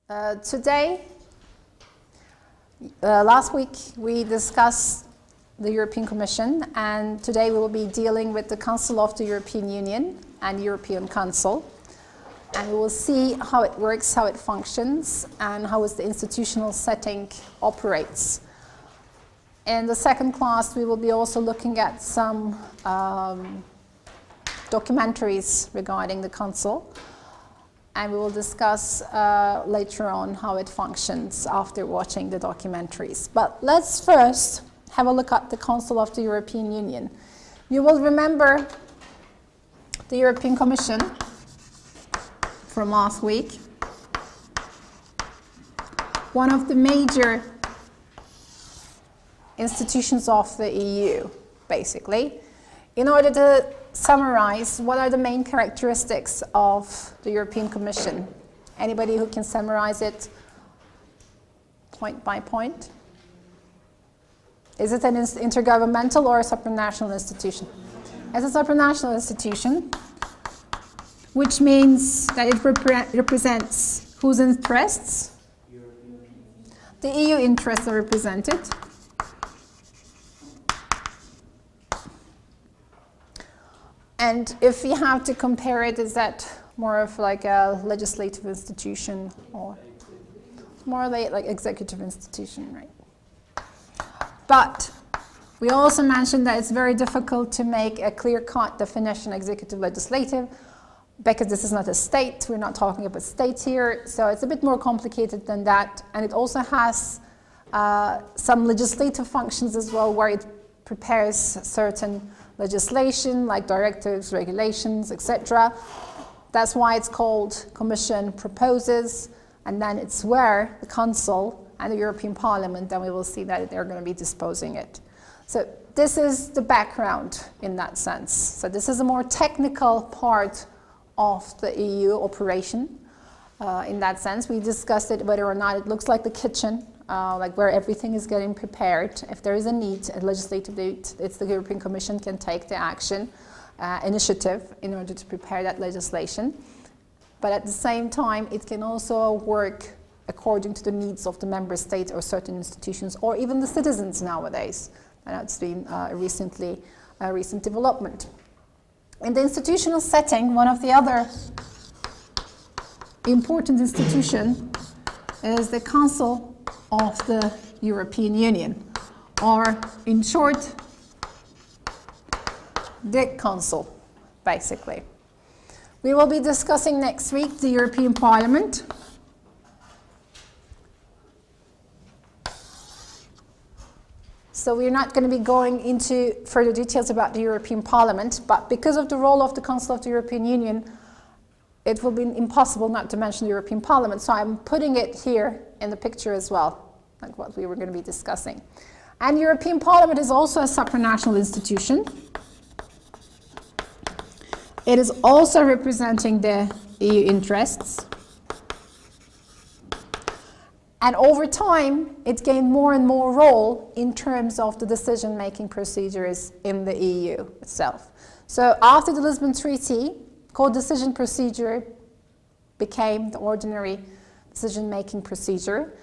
Today, last week we discussed the European Commission, and today we will be dealing with the Council of the European Union and European Council. And we will see how it works, how it functions, and how the institutional setting operates. In the second class, we will be also looking at some documentaries regarding the Council. And we will discuss later on how it functions after watching the documentaries. But let's first have a look at the Council of the European Union. You will remember the European Commission from last week. One of the major institutions of the EU, basically. In order to summarize, what are the main characteristics of the European Commission? Anybody who can summarize it point by point? Is it an intergovernmental or a supranational institution? As a supranational institution, which means that it represents whose interests? The EU interests are represented. And if we have to compare it, is that more of like a legislative institution or more like executive institution, right? But we also mentioned that it's very difficult to make a clear-cut definition, executive, legislative, because this is not a state. We're not talking about states here, so it's a bit more complicated than that. And it also has some legislative functions as well, where it prepares certain legislation like directives, regulations, etc. That's why it's called Commission proposes, and then it's where the Council and the European Parliament, then we will see that they're going to be disposing it. So this is the background in that sense. So this is a more technical part of the EU operation. In that sense, we discussed it, whether or not it looks like the kitchen, like where everything is getting prepared. If there is a need, a legislative need, it's the European Commission can take the action, initiative in order to prepare that legislation. But at the same time, it can also work according to the needs of the member states or certain institutions, or even the citizens nowadays. And that's been a recent development. In the institutional setting, one of the other important institutions is the Council of the European Union, or in short, the Council, basically. We will be discussing next week the European Parliament. So we're not going to be going into further details about the European Parliament, but because of the role of the Council of the European Union, it will be impossible not to mention the European Parliament, so I'm putting it here in the picture as well, like what we were going to be discussing. And the European Parliament is also a supranational institution. It is also representing the EU interests. And over time, it gained more and more role in terms of the decision-making procedures in the EU itself. So after the Lisbon Treaty, co-decision procedure became the ordinary decision-making procedure.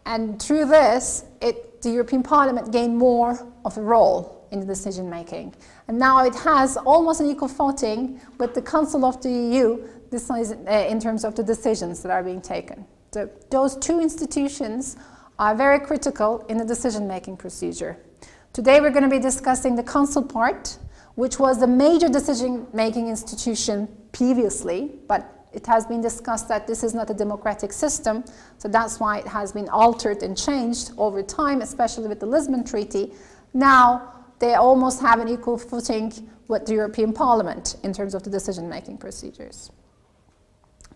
And through this, the European Parliament gained more of a role in the decision-making. And now it has almost an equal footing with the Council of the EU in terms of the decisions that are being taken. So those two institutions are very critical in the decision-making procedure. Today we're going to be discussing the Council part, which was the major decision-making institution previously, but it has been discussed that this is not a democratic system, so that's why it has been altered and changed over time, especially with the Lisbon Treaty. Now they almost have an equal footing with the European Parliament in terms of the decision-making procedures.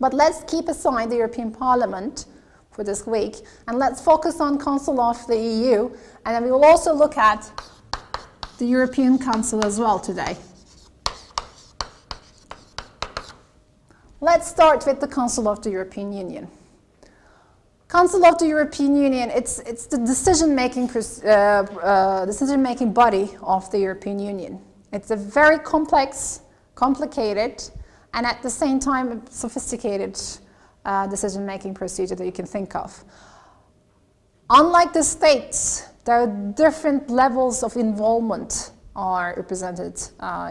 But let's keep aside the European Parliament for this week, and let's focus on Council of the EU, and then we will also look at the European Council as well today. Let's start with the Council of the European Union. Council of the European Union, it's the decision-making body of the European Union. It's a very complex, complicated, and at the same time sophisticated decision-making procedure that you can think of. Unlike the states, there are different levels of involvement are represented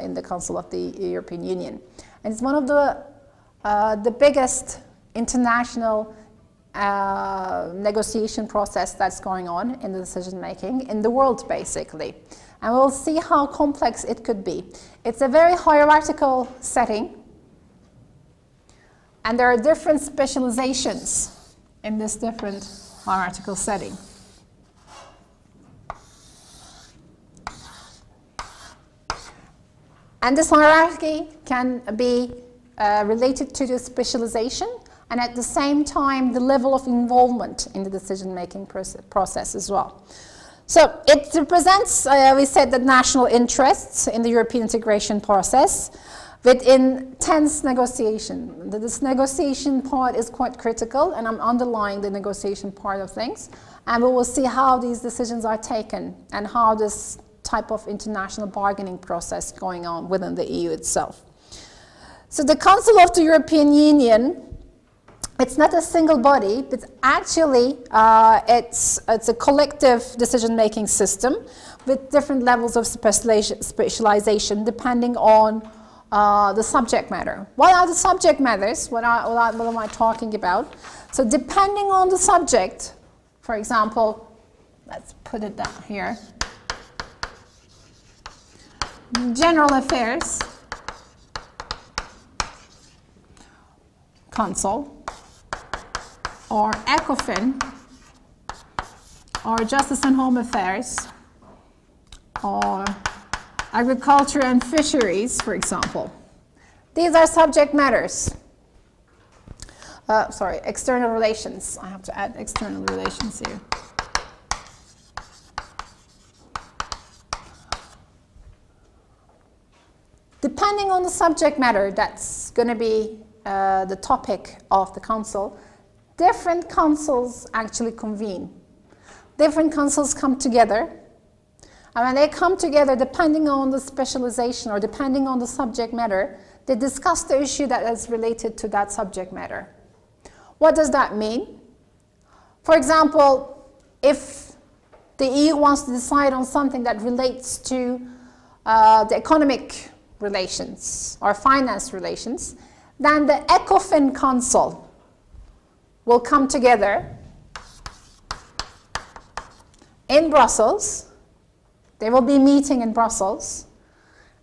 in the Council of the European Union. And it's one of the biggest international negotiation process that's going on in the decision-making in the world, basically. And we'll see how complex it could be. It's a very hierarchical setting, and there are different specializations in this different hierarchical setting. And this hierarchy can be related to the specialization and at the same time the level of involvement in the decision-making process as well. So it represents, we said, the national interests in the European integration process with intense negotiation. This negotiation part is quite critical, and I'm underlying the negotiation part of things. And we will see how these decisions are taken and how this type of international bargaining process going on within the EU itself. So the Council of the European Union, it's not a single body, but actually it's a collective decision-making system with different levels of specialization depending on the subject matter. What are the subject matters? What am I talking about? So depending on the subject, for example, let's put it down here. General Affairs Council, or ECOFIN, or Justice and Home Affairs, or Agriculture and Fisheries, for example. These are subject matters. External relations. I have to add external relations here. Depending on the subject matter that's going to be the topic of the council, different councils actually convene. Different councils come together, and when they come together, depending on the specialization or depending on the subject matter, they discuss the issue that is related to that subject matter. What does that mean? For example, if the EU wants to decide on something that relates to the economic relations or finance relations, then the ECOFIN Council will come together in Brussels. They will be meeting in Brussels,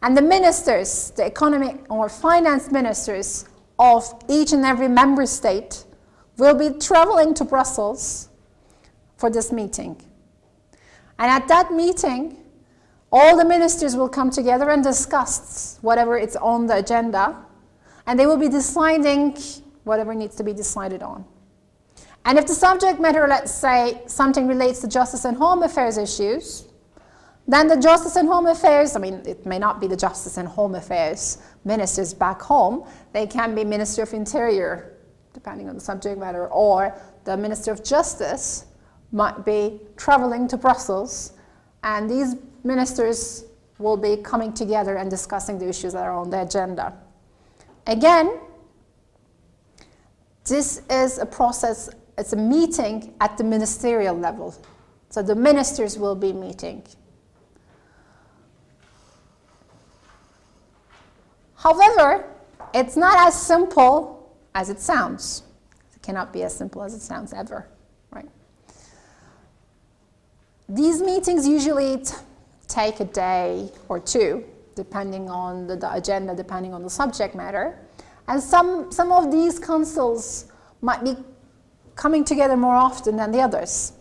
and the ministers, the economic or finance ministers of each and every member state will be traveling to Brussels for this meeting. And at that meeting, all the ministers will come together and discuss whatever is on the agenda, and they will be deciding whatever needs to be decided on. And if the subject matter, let's say, something relates to justice and home affairs issues, then the justice and home affairs, it may not be the justice and home affairs ministers back home, they can be Minister of Interior, depending on the subject matter, or the Minister of Justice might be traveling to Brussels, and these ministers will be coming together and discussing the issues that are on the agenda. Again, this is a process, it's a meeting at the ministerial level. So the ministers will be meeting. However, it's not as simple as it sounds. It cannot be as simple as it sounds ever, right? These meetings usually take a day or two, depending on the agenda, depending on the subject matter. And some of these councils might be coming together more often than the others.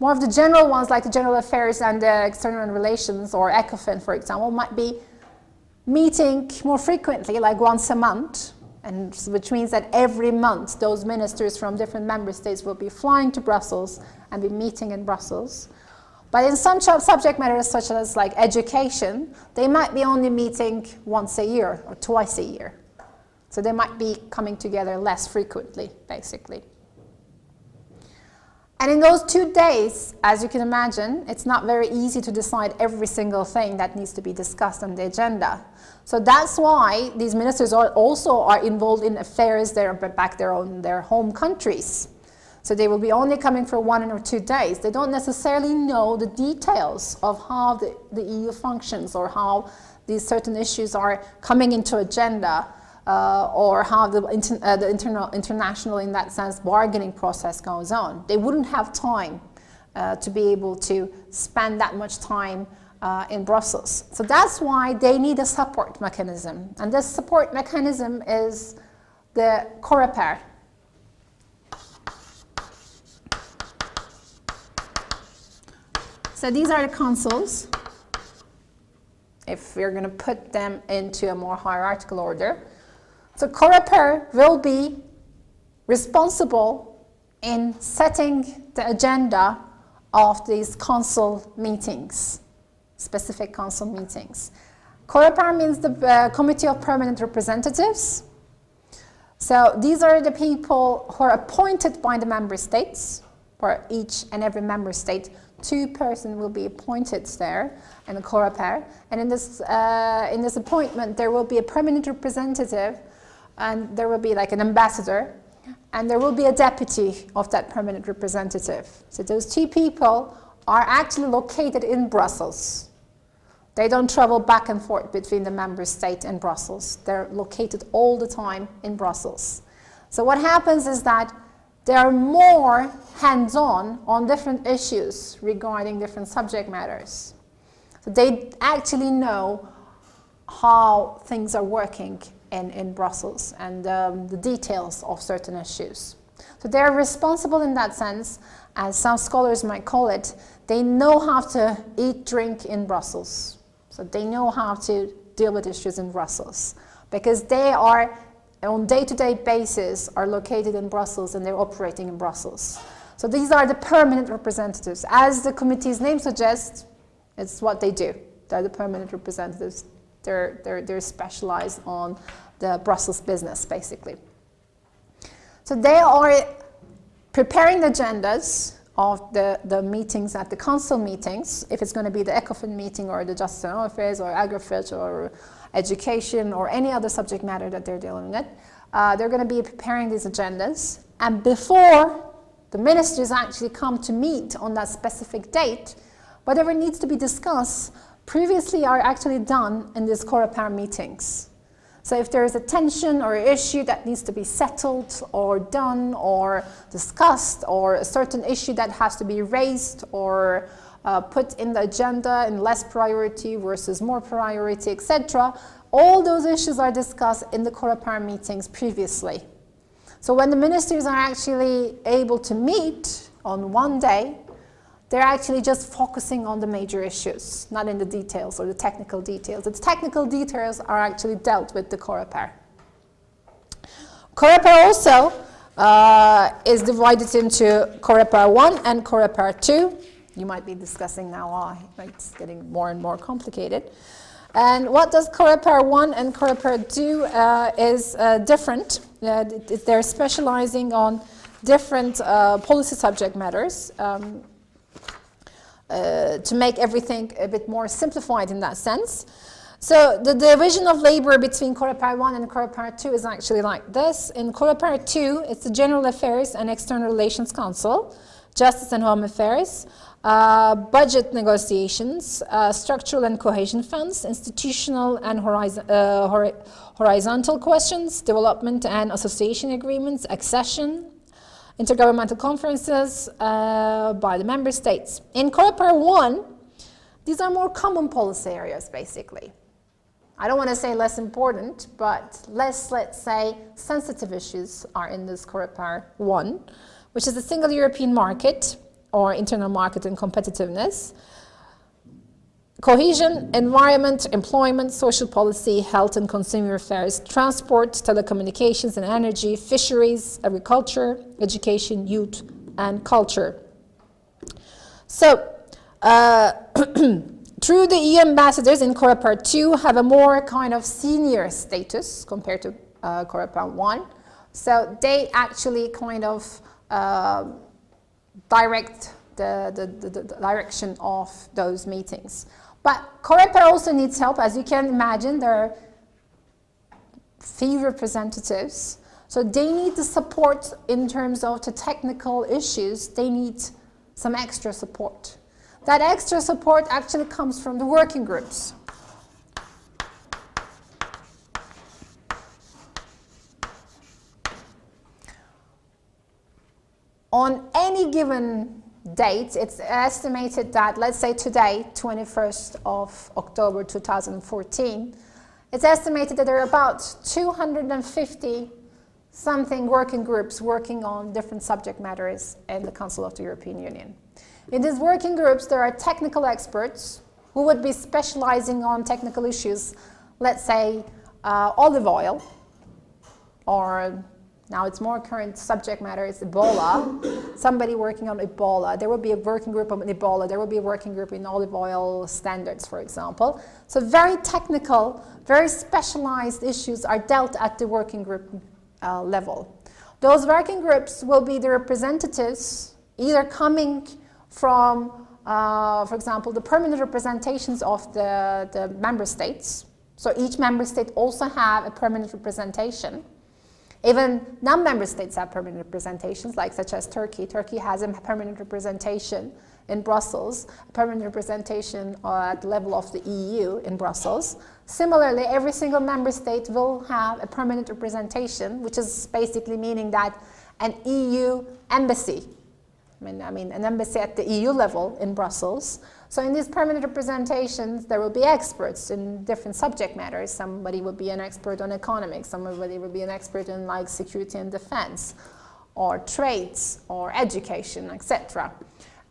More of the general ones, like the General Affairs and the External Relations, or ECOFIN, for example, might be meeting more frequently, like once a month, and which means that every month those ministers from different member states will be flying to Brussels and be meeting in Brussels. But in some subject matters, such as like education, they might be only meeting once a year or twice a year. So they might be coming together less frequently, basically. And in those 2 days, as you can imagine, it's not very easy to decide every single thing that needs to be discussed on the agenda. So that's why these ministers are involved in affairs that are back their home countries. So they will be only coming for 1 or 2 days. They don't necessarily know the details of how the EU functions or how these certain issues are coming into agenda. Or how the international, in that sense, bargaining process goes on. They wouldn't have time to be able to spend that much time in Brussels. So that's why they need a support mechanism. And this support mechanism is the COREPER. So these are the consuls, if we're going to put them into a more hierarchical order. So COREPER will be responsible in setting the agenda of these council meetings, specific council meetings. COREPER means the Committee of Permanent Representatives. So these are the people who are appointed by the member states. For each and every member state, 2 persons will be appointed there in the COREPER. And in this appointment, there will be a permanent representative, and there will be like an ambassador, and there will be a deputy of that permanent representative. So those 2 people are actually located in Brussels. They don't travel back and forth between the member state and Brussels. They're located all the time in Brussels. So what happens is that they are more hands-on on different issues regarding different subject matters. So they actually know how things are working in Brussels and the details of certain issues. So they're responsible in that sense, as some scholars might call it. They know how to eat, drink in Brussels. So they know how to deal with issues in Brussels, because they are, on day-to-day basis, are located in Brussels and they're operating in Brussels. So these are the permanent representatives. As the committee's name suggests, it's what they do. They're the permanent representatives. They're specialized on the Brussels business, basically. So they are preparing the agendas of the meetings at the council meetings, if it's going to be the ECOFIN meeting or the Justice and Home Affairs or Agri-Food or education or any other subject matter that they're dealing with. They're going to be preparing these agendas. And before the ministers actually come to meet on that specific date, whatever needs to be discussed previously are actually done in these COREPER meetings. So if there is a tension or issue that needs to be settled or done or discussed, or a certain issue that has to be raised or put in the agenda in less priority versus more priority, etc., all those issues are discussed in the COREPER meetings previously. So when the ministers are actually able to meet on one day, they're actually just focusing on the major issues, not in the details or the technical details. The technical details are actually dealt with the COREPER. COREPER also is divided into COREPER 1 and COREPER 2. You might be discussing now, it's getting more and more complicated. And what does COREPER 1 and COREPER do is different. They're specializing on different policy subject matters. To make everything a bit more simplified in that sense. So the division of labor between COREPER 1 and COREPER 2 is actually like this. In COREPER 2, it's the General Affairs and External Relations Council, Justice and Home Affairs, budget negotiations, structural and cohesion funds, institutional and horizontal questions, development and association agreements, accession, intergovernmental conferences by the member states. In COREPER 1, these are more common policy areas, basically. I don't want to say less important, but less, let's say, sensitive issues are in this COREPER 1, which is the single European market, or internal market and competitiveness, cohesion, environment, employment, social policy, health and consumer affairs, transport, telecommunications and energy, fisheries, agriculture, education, youth, and culture. So, through the EU ambassadors in COREPER 2 have a more kind of senior status compared to COREPER 1. So they actually kind of direct the direction of those meetings. But COREPER also needs help. As you can imagine, there are few representatives, so they need the support in terms of the technical issues. They need some extra support. That extra support actually comes from the working groups. On any given date, it's estimated that, let's say today, 21st of October 2014, it's estimated that there are about 250 something working groups working on different subject matters in the Council of the European Union. In these working groups, there are technical experts who would be specializing on technical issues, let's say olive oil, or now it's more current subject matter, it's Ebola. Somebody working on Ebola. There will be a working group on Ebola. There will be a working group in olive oil standards, for example. So very technical, very specialized issues are dealt at the working group level. Those working groups will be the representatives either coming from, for example, the permanent representations of the member states. So each member state also have a permanent representation. Even non-member states have permanent representations, like such as Turkey. Turkey has a permanent representation in Brussels, a permanent representation at the level of the EU in Brussels. Similarly, every single member state will have a permanent representation, which is basically meaning that an EU embassy, I mean an embassy at the EU level in Brussels. So in these permanent representations, there will be experts in different subject matters. Somebody will be an expert on economics, somebody will be an expert in like security and defense, or trades, or education, etc.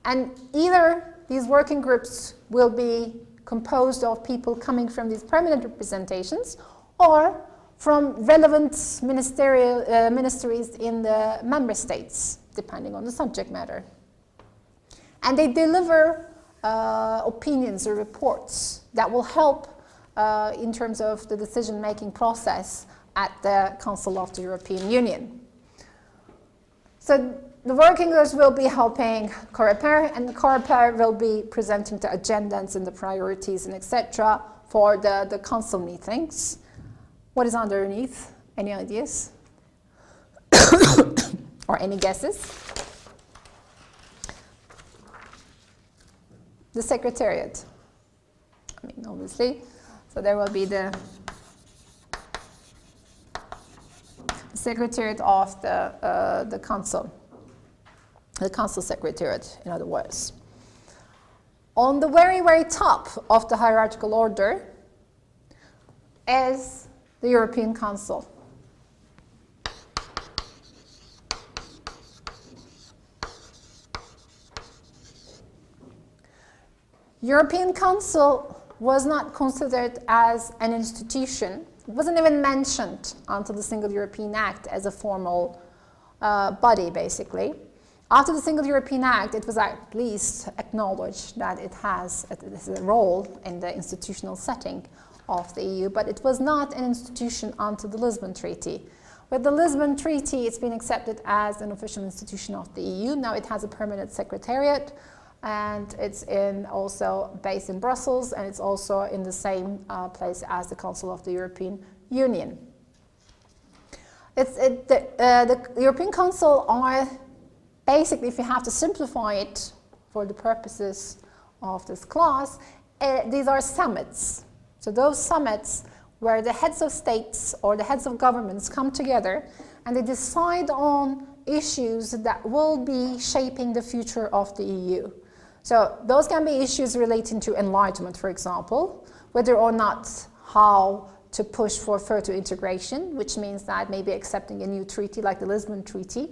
And either these working groups will be composed of people coming from these permanent representations, or from relevant ministries in the member states, depending on the subject matter. And they deliver opinions or reports that will help in terms of the decision-making process at the Council of the European Union. So the working groups will be helping COREPER, and COREPER will be presenting the agendas and the priorities and etc. for the Council meetings. What is underneath? Any ideas? Or any guesses? The Secretariat. I mean, obviously. So there will be the Secretariat of the Council. The Council Secretariat, in other words. On the very, very top of the hierarchical order is the European Council. European Council was not considered as an institution. It wasn't even mentioned until the Single European Act as a formal body, basically. After the Single European Act, it was at least acknowledged that it has a role in the institutional setting of the EU, but it was not an institution until the Lisbon Treaty. With the Lisbon Treaty, it's been accepted as an official institution of the EU. Now it has a permanent secretariat, and it's also based in Brussels, and it's also in the same place as the Council of the European Union. The European Council are basically, if you have to simplify it for the purposes of this class, these are summits. So those summits where the heads of states or the heads of governments come together and they decide on issues that will be shaping the future of the EU. So those can be issues relating to enlargement, for example, whether or not how to push for further integration, which means that maybe accepting a new treaty like the Lisbon Treaty,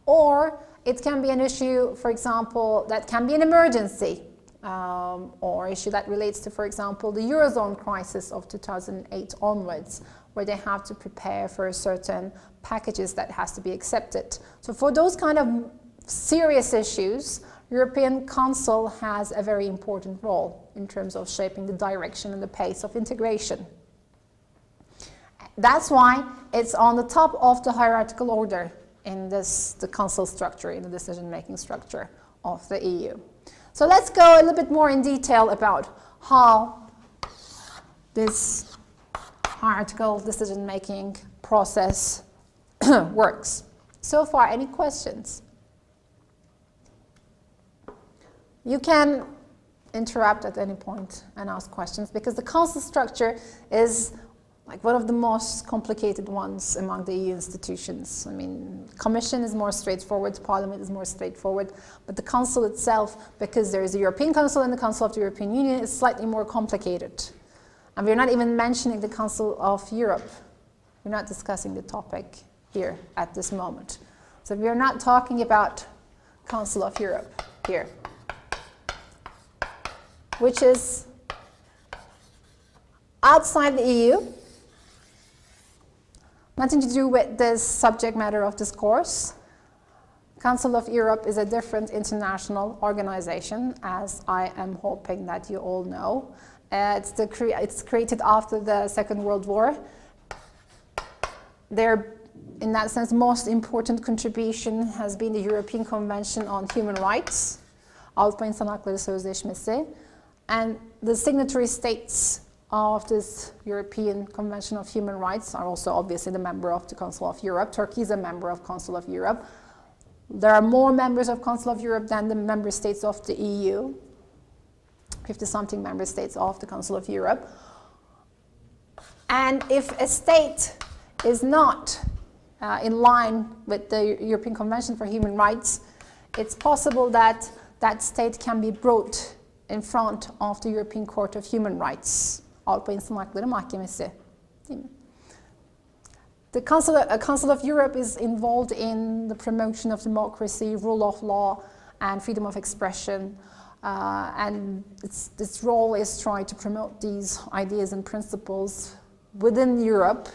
or it can be an issue, for example, that can be an emergency, or issue that relates to, for example, the Eurozone crisis of 2008 onwards, where they have to prepare for certain packages that has to be accepted. So for those kind of serious issues, European Council has a very important role in terms of shaping the direction and the pace of integration. That's why it's on the top of the hierarchical order in the council structure, in the decision-making structure of the EU. So let's go a little bit more in detail about how this hierarchical decision-making process works. So far, any questions? You can interrupt at any point and ask questions, because the council structure is like one of the most complicated ones among the EU institutions. I mean, Commission is more straightforward, Parliament is more straightforward, but the Council itself, because there is a European Council and the Council of the European Union, is slightly more complicated. And we're not even mentioning the Council of Europe. We're not discussing the topic here at this moment. So we are not talking about Council of Europe here, which is outside the EU, nothing to do with the subject matter of this course. Council of Europe is a different international organization, as I am hoping that you all know. It's created after the Second World War. Their, in that sense, most important contribution has been the European Convention on Human Rights, Avrupa İnsan Hakları Sözleşmesi, and the signatory states of this European Convention of Human Rights are also obviously the member of the Council of Europe. Turkey is a member of Council of Europe. There are more members of Council of Europe than the member states of the EU, 50-something member states of the Council of Europe. And if a state is not in line with the European Convention for Human Rights, it's possible that that state can be brought in front of the European Court of Human Rights, Avrupa İnsan Hakları Mahkemesi. The Council of Europe is involved in the promotion of democracy, rule of law, and freedom of expression. And its role is trying to promote these ideas and principles within Europe.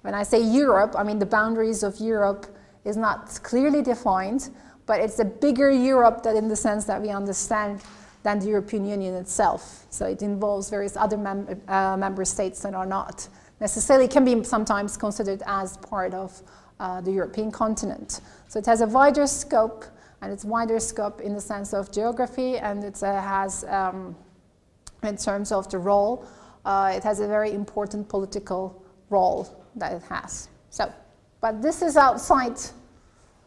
When I say Europe, I mean the boundaries of Europe is not clearly defined, but it's a bigger Europe that in the sense that we understand than the European Union itself. So it involves various other member states that are not necessarily, can be sometimes considered as part of the European continent. So it has a wider scope, and it's wider scope in the sense of geography, and it has, in terms of the role, it has a very important political role that it has. So, but this is outside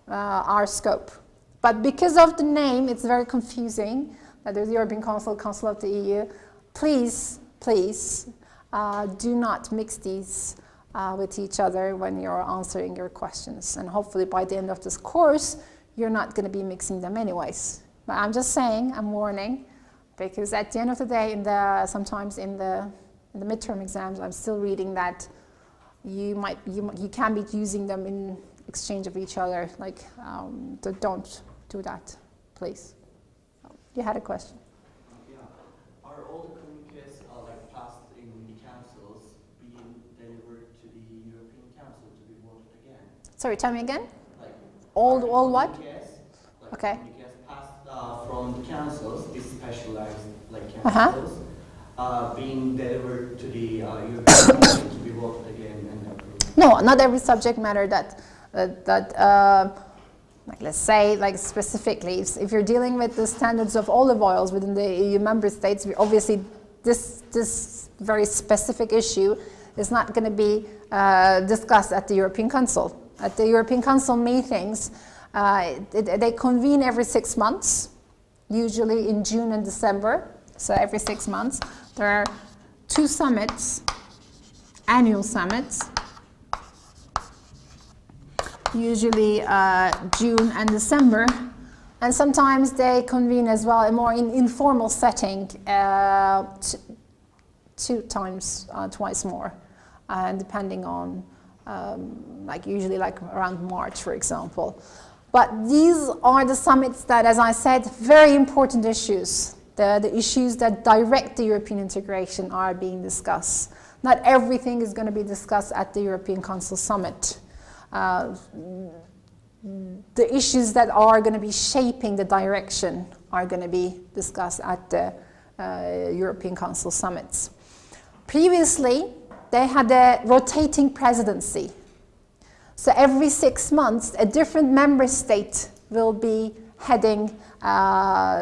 our scope. But because of the name, it's very confusing. There's the European Council, Council of the EU. Please, please, do not mix these with each other when you're answering your questions. And hopefully by the end of this course, you're not going to be mixing them anyways. But I'm just saying, I'm warning, because at the end of the day, sometimes in the midterm exams, I'm still reading that you can be using them in exchange of each other. Like, don't do that, please. You had a question. Yeah. Are all the communiques like passed in the councils being delivered to the European Council to be voted again? Sorry, tell me again. Like all what? Like okay. Communiques passed from the councils, these specialized like councils, being delivered to the European Council to be voted again and approved. No, not every subject matter like let's say, like specifically, if you're dealing with the standards of olive oils within the EU member states, obviously this very specific issue is not going to be discussed at the European Council. At the European Council meetings, they convene every 6 months, usually in June and December. So every 6 months, there are 2 summits, annual summits, usually June and December, and sometimes they convene as well in more informal setting, 2 times, twice more, depending on, like usually like around March, for example. But these are the summits that, as I said, very important issues. The issues that direct the European integration are being discussed. Not everything is going to be discussed at the European Council Summit. The issues that are going to be shaping the direction are going to be discussed at the European Council summits. Previously, they had a rotating presidency. So every 6 months, a different member state will be heading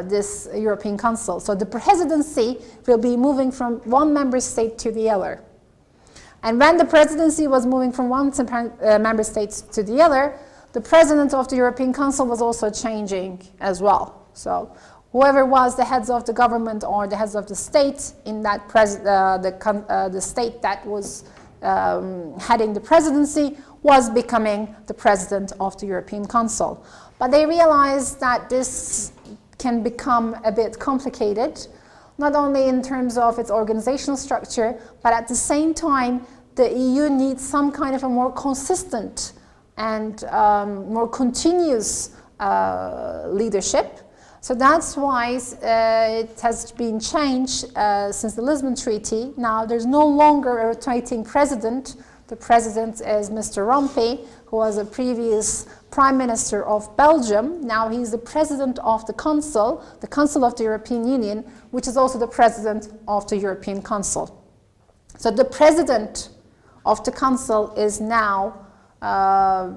this European Council. So the presidency will be moving from one member state to the other. And when the presidency was moving from one member state to the other, the president of the European Council was also changing as well. So whoever was the heads of the government or the heads of the state in that the state that was heading the presidency was becoming the president of the European Council. But they realized that this can become a bit complicated, not only in terms of its organizational structure, but at the same time, the EU needs some kind of a more consistent and more continuous leadership. So that's why it has been changed since the Lisbon Treaty. Now there's no longer a rotating president. The president is Mr. Rompuy, who was a previous Prime Minister of Belgium. Now he's the president of the Council of the European Union, which is also the president of the European Council. So the president of the Council is now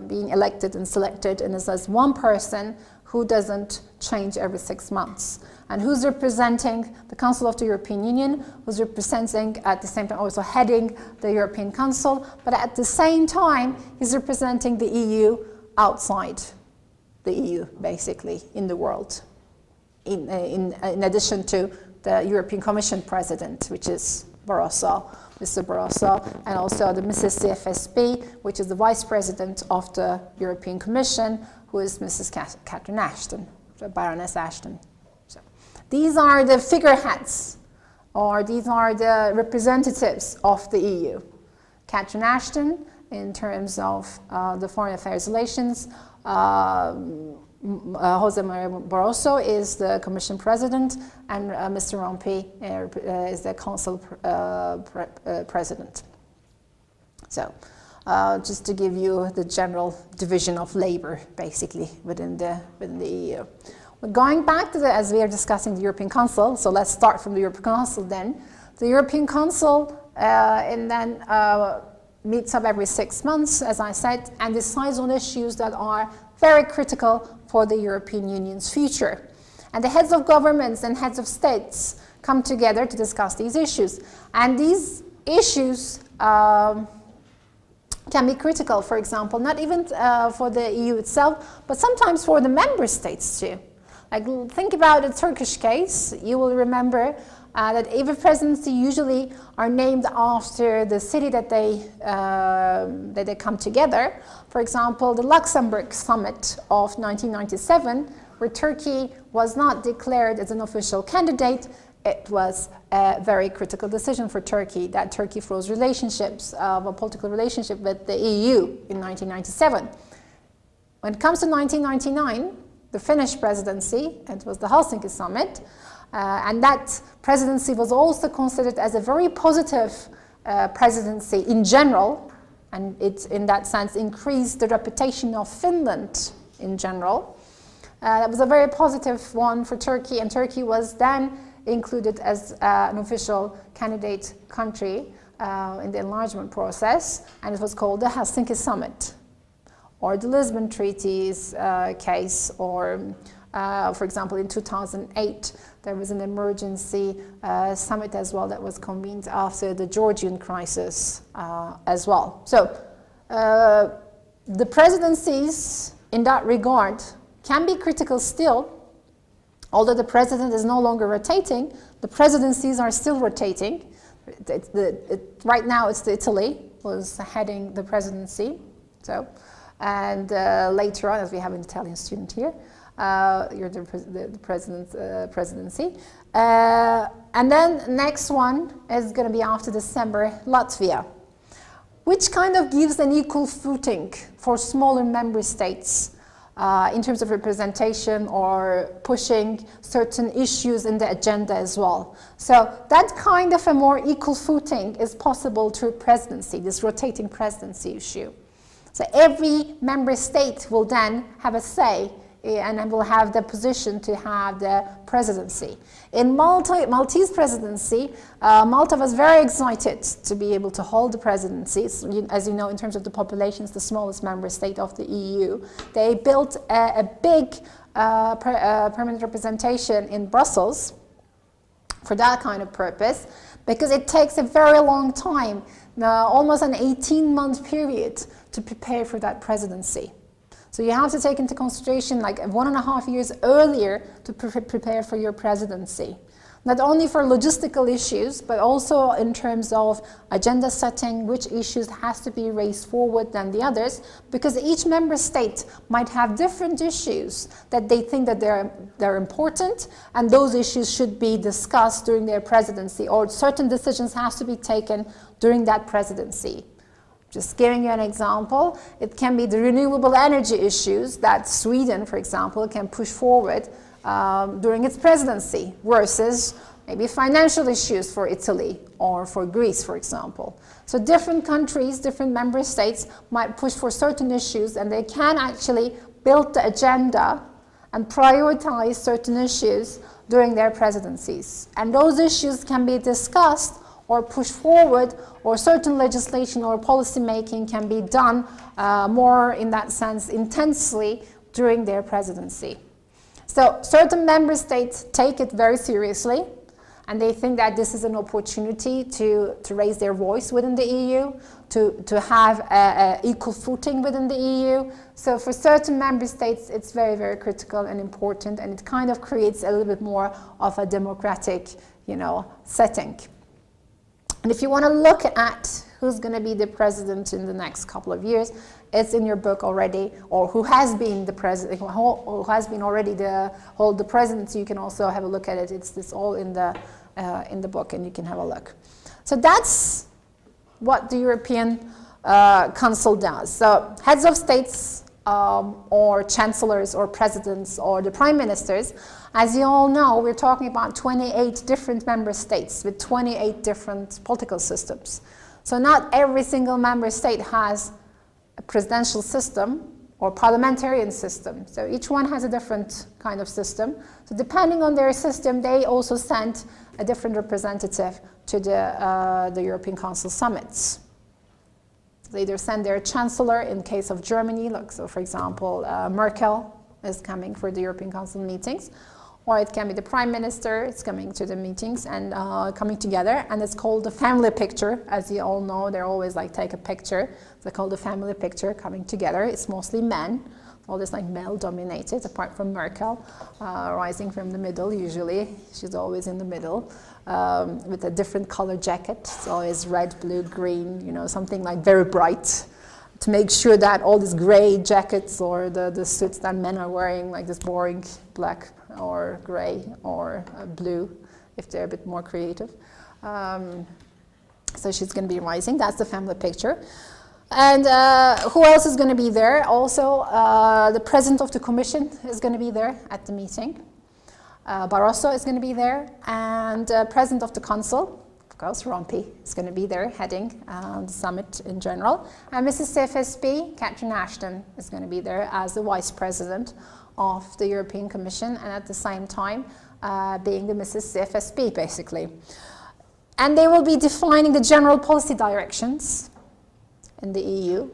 being elected and selected, and is as one person who doesn't change every 6 months. And who's representing the Council of the European Union, who's representing at the same time also heading the European Council, but at the same time he's representing the EU outside the EU, basically, in the world, in addition to the European Commission President, which is Barroso, Mr. Barroso, and also the Mrs. CFSP, which is the Vice President of the European Commission, who is Mrs. Catherine Ashton, Baroness Ashton. So these are the figureheads, or these are the representatives of the EU. Catherine Ashton, in terms of the foreign affairs relations, Jose Maria Barroso is the Commission President, and Mr. Rompuy is the Council President. So, just to give you the general division of labor, basically, within the EU. But going back to as we are discussing the European Council, so let's start from the European Council then. The European Council meets up every 6 months, as I said, and decides on issues that are very critical for the European Union's future. And the heads of governments and heads of states come together to discuss these issues. And these issues can be critical, for example, not even for the EU itself, but sometimes for the member states too. Like, think about the Turkish case. You will remember that every presidency usually are named after the city that they come together. For example, the Luxembourg Summit of 1997, where Turkey was not declared as an official candidate, it was a very critical decision for Turkey, that Turkey froze relationships, a political relationship with the EU in 1997. When it comes to 1999, the Finnish presidency, it was the Helsinki Summit, and that presidency was also considered as a very positive presidency in general, and it, in that sense, increased the reputation of Finland in general. That was a very positive one for Turkey, and Turkey was then included as an official candidate country in the enlargement process, and it was called the Helsinki Summit, or the Lisbon Treaty's case, or for example, in 2008, there was an emergency summit as well that was convened after the Georgian crisis as well. So the presidencies in that regard can be critical still. Although the president is no longer rotating, the presidencies are still rotating. Right now it's Italy was heading the presidency. So, and later on, as we have an Italian student here, you're the presidency. And then next one is going to be after December, Latvia, which kind of gives an equal footing for smaller member states in terms of representation or pushing certain issues in the agenda as well. So that kind of a more equal footing is possible through presidency, this rotating presidency issue. So every member state will then have a say and will have the position to have the presidency. In Maltese presidency, Malta was very excited to be able to hold the presidency. As you know, in terms of the population, it's the smallest member state of the EU. They built a big permanent representation in Brussels for that kind of purpose, because it takes a very long time, almost an 18-month period, to prepare for that presidency. So you have to take into consideration like 1.5 years earlier to prepare for your presidency. Not only for logistical issues, but also in terms of agenda setting, which issues has to be raised forward than the others, because each member state might have different issues that they think that they're important, and those issues should be discussed during their presidency, or certain decisions has to be taken during that presidency. Just giving you an example, it can be the renewable energy issues that Sweden, for example, can push forward during its presidency, versus maybe financial issues for Italy or for Greece, for example. So different countries, different member states might push for certain issues, and they can actually build the agenda and prioritize certain issues during their presidencies. And those issues can be discussed or pushed forward, or certain legislation or policy making can be done more, in that sense, intensely during their presidency. So certain member states take it very seriously, and they think that this is an opportunity to raise their voice within the EU, to have an equal footing within the EU. So for certain member states, it's very, very critical and important, and it kind of creates a little bit more of a democratic, setting. And if you want to look at who's going to be the president in the next couple of years, it's in your book already, or who has been the president, who has been already hold the presidency. You can also have a look at it. It's all in the book, and you can have a look. So that's what the European Council does. So heads of states, or chancellors, or presidents, or the prime ministers. As you all know, we're talking about 28 different member states with 28 different political systems. So not every single member state has a presidential system or parliamentarian system. So each one has a different kind of system. So depending on their system, they also send a different representative to the European Council summits. They either send their chancellor in case of Germany, like, so for example, Merkel is coming for the European Council meetings, or it can be the prime minister, it's coming to the meetings and coming together, and it's called the family picture. As you all know, they're always like take a picture. They call the family picture coming together. It's mostly men, all this like male dominated, apart from Merkel, rising from the middle usually. She's always in the middle with a different color jacket. It's always red, blue, green, something like very bright, to make sure that all these gray jackets or the suits that men are wearing, like this boring black or gray or blue, if they're a bit more creative. So she's going to be rising. That's the family picture. And who else is going to be there? Also, the president of the commission is going to be there at the meeting. Barroso is going to be there, and president of the council, of course, Rompuy is going to be there heading the summit in general. And Mrs. CFSP, Catherine Ashton, is going to be there as the vice president of the European Commission, and at the same time being the Mrs. CFSP, basically. And they will be defining the general policy directions in the EU,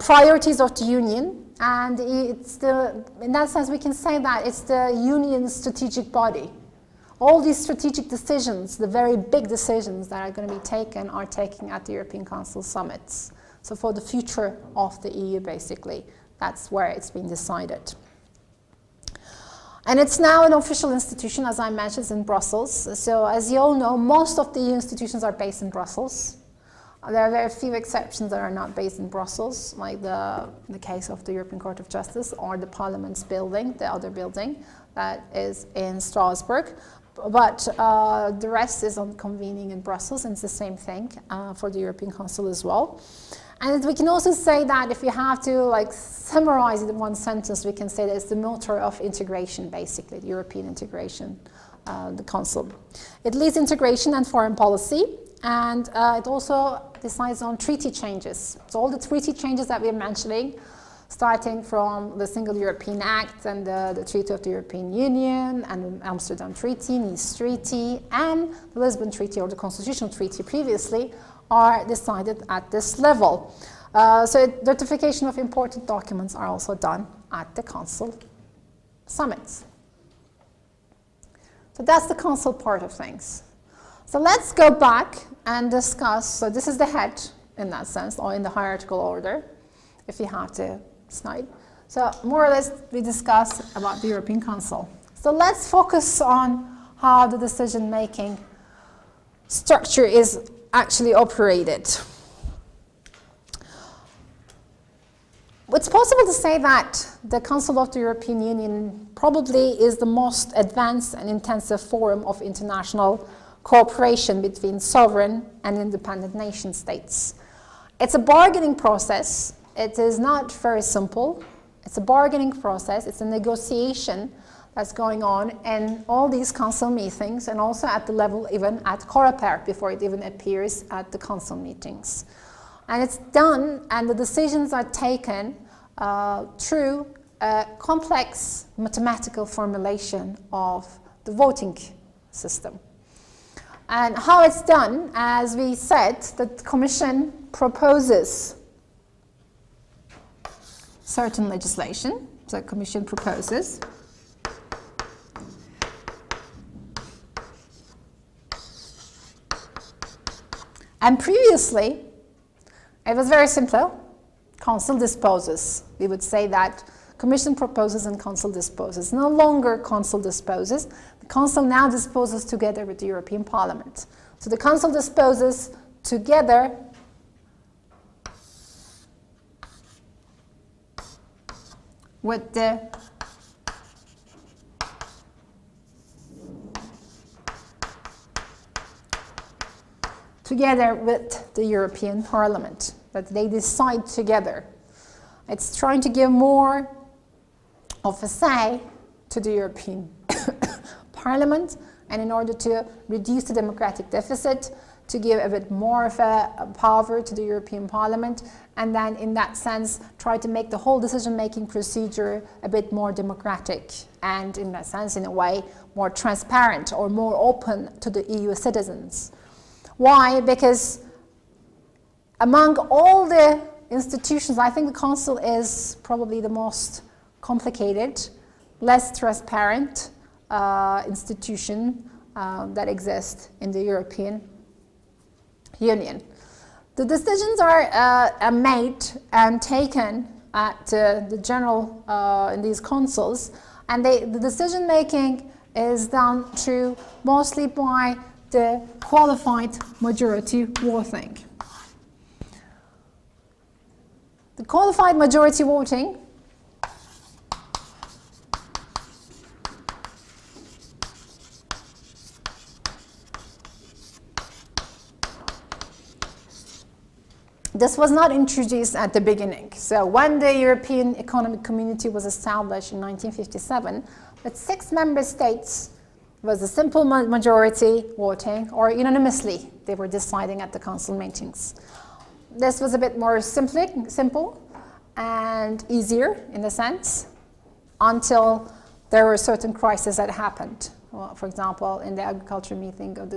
priorities of the Union, and in that sense we can say that it's the Union's strategic body. All these strategic decisions, the very big decisions that are going to be taken, are taken at the European Council summits. So for the future of the EU, basically, that's where it's been decided. And it's now an official institution, as I mentioned, in Brussels. So as you all know, most of the EU institutions are based in Brussels. There are very few exceptions that are not based in Brussels, like the case of the European Court of Justice or the Parliament's building, the other building that is in Strasbourg. But the rest is on convening in Brussels, and it's the same thing for the European Council as well. And we can also say that if you have to summarize it in one sentence, we can say that it's the motor of integration, basically, the European integration, the Council. It leads integration and foreign policy, and it also decides on treaty changes. So all the treaty changes that we're mentioning, starting from the Single European Act and the Treaty of the European Union and the Amsterdam Treaty, Nice Treaty, and the Lisbon Treaty or the Constitutional Treaty previously, are decided at this level. So ratification of important documents are also done at the Council summits. So that's the Council part of things. So let's go back and discuss, so this is the head in that sense, or in the hierarchical order, if you have to slide. So more or less we discuss about the European Council. So let's focus on how the decision-making structure is actually operated. It's possible to say that the Council of the European Union probably is the most advanced and intensive forum of international cooperation between sovereign and independent nation states. It's a bargaining process. It is not very simple. It's a bargaining process. It's a negotiation that's going on in all these council meetings, and also at the level even at COREPER before it even appears at the council meetings. And it's done, and the decisions are taken through a complex mathematical formulation of the voting system. And how it's done, as we said, the Commission proposes certain legislation. So the Commission proposes. And previously, it was very simple. Council disposes. We would say that Commission proposes and Council disposes. No longer Council disposes. The Council now disposes together with the European Parliament. So the Council disposes together with the European Parliament, that they decide together. It's trying to give more of a say to the European Parliament, and in order to reduce the democratic deficit, to give a bit more of a power to the European Parliament, and then in that sense try to make the whole decision-making procedure a bit more democratic, and in that sense, in a way, more transparent or more open to the EU citizens. Why? Because among all the institutions, I think the Council is probably the most complicated, less transparent institution that exists in the European Union. The decisions are made and taken at the general, in these councils, and the decision making is done through mostly by the qualified majority voting. The qualified majority voting this was not introduced at the beginning. So when the European Economic Community was established in 1957, with 6 member states, was a simple majority voting, or unanimously they were deciding at the council meetings. This was a bit more simple and easier in a sense, until there were certain crises that happened. Well, for example, in the agriculture meeting of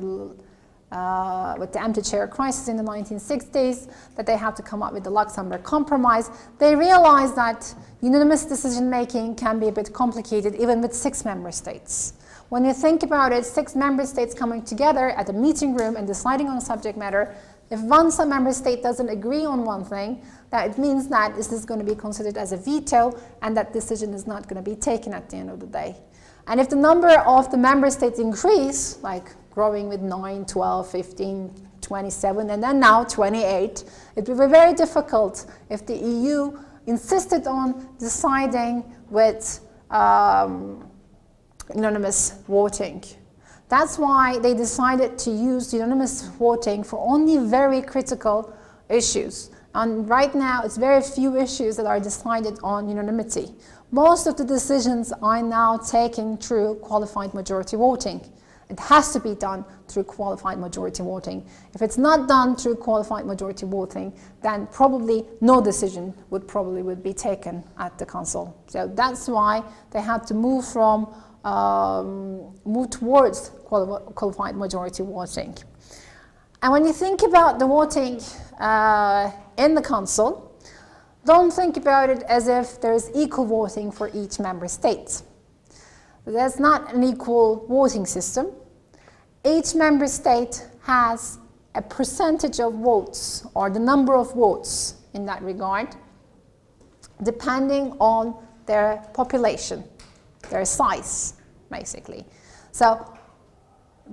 with the empty chair crisis in the 1960s, that they had to come up with the Luxembourg Compromise. They realized that unanimous decision-making can be a bit complicated even with 6 member states. When you think about it, 6 member states coming together at a meeting room and deciding on a subject matter, if one member state doesn't agree on one thing, that it means that this is going to be considered as a veto, and that decision is not going to be taken at the end of the day. And if the number of the member states increase, like growing with 9, 12, 15, 27, and then now 28, it would be very difficult if the EU insisted on deciding with unanimous voting. That's why they decided to use unanimous voting for only very critical issues. And right now, it's very few issues that are decided on unanimity. Most of the decisions are now taken through qualified majority voting. It has to be done through qualified majority voting. If it's not done through qualified majority voting, then probably no decision would be taken at the council. So that's why they had to move towards qualified majority voting. And when you think about the voting in the council, don't think about it as if there is equal voting for each member state. There's not an equal voting system. Each member state has a percentage of votes, or the number of votes in that regard, depending on their population, their size, basically. So,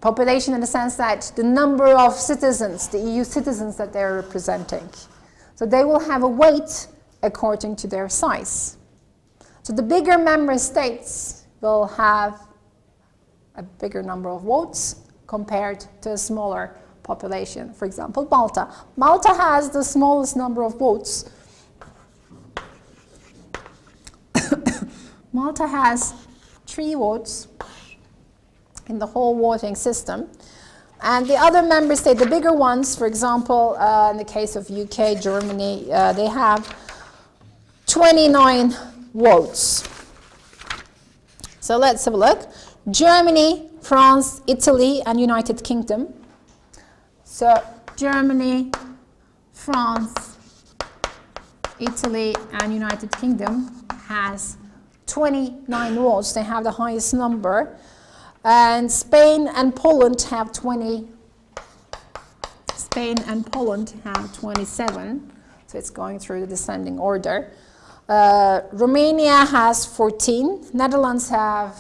population in the sense that the number of citizens, the EU citizens that they're representing. So they will have a weight according to their size. So the bigger member states will have a bigger number of votes compared to a smaller population. For example, Malta. Malta has the smallest number of votes. Malta has 3 votes in the whole voting system. And the other member states, the bigger ones, for example, in the case of UK, Germany, they have 29 votes. So let's have a look. Germany, France, Italy, and United Kingdom. So Germany, France, Italy, and United Kingdom has 29 votes. They have the highest number. And Spain and Poland have 20. Spain and Poland have 27. So it's going through the descending order. Romania has 14. Netherlands have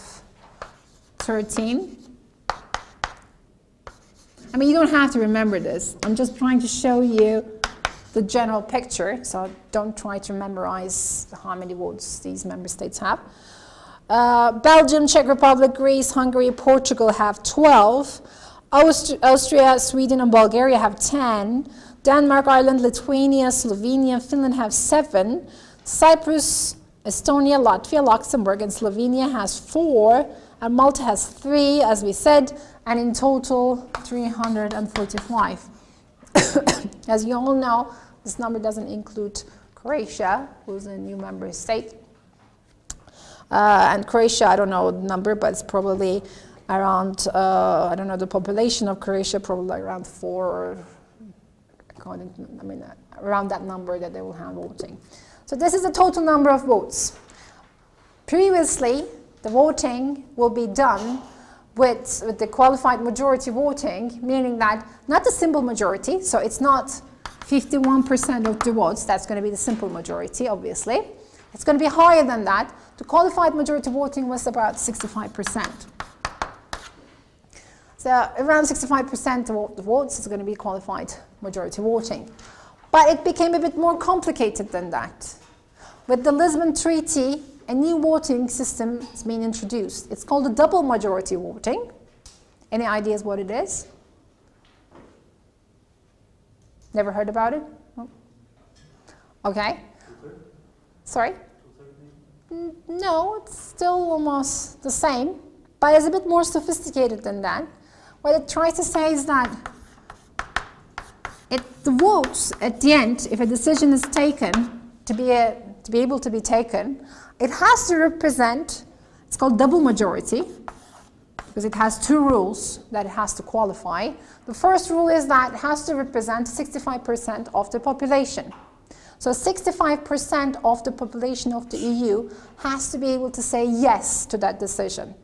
13. I mean, you don't have to remember this. I'm just trying to show you the general picture, so don't try to memorize how many votes these member states have. Belgium, Czech Republic, Greece, Hungary, Portugal have 12. Austria, Sweden, and Bulgaria have 10. Denmark, Ireland, Lithuania, Slovenia, and Finland have 7. Cyprus, Estonia, Latvia, Luxembourg, and Slovenia has 4. And Malta has 3, as we said, and in total 345. As you all know, this number doesn't include Croatia, who's a new member state. And Croatia, I don't know the number, but it's probably around, I don't know the population of Croatia, probably around 4, or according to, I mean, around that number that they will have voting. So this is the total number of votes. Previously, the voting will be done with the qualified majority voting, meaning that not the simple majority, so it's not 51% of the votes, that's going to be the simple majority, obviously. It's going to be higher than that. The qualified majority voting was about 65%. So around 65% of the votes is going to be qualified majority voting. But it became a bit more complicated than that. With the Lisbon Treaty, a new voting system has been introduced. It's called the double majority voting. Any ideas what it is? Never heard about it? No? Okay. Sorry? No, it's still almost the same, but it's a bit more sophisticated than that. What it tries to say is that the votes at the end, if a decision is taken to be able to be taken, it has to represent, it's called double majority, because it has 2 rules that it has to qualify. The first rule is that it has to represent 65% of the population. So 65% of the population of the EU has to be able to say yes to that decision.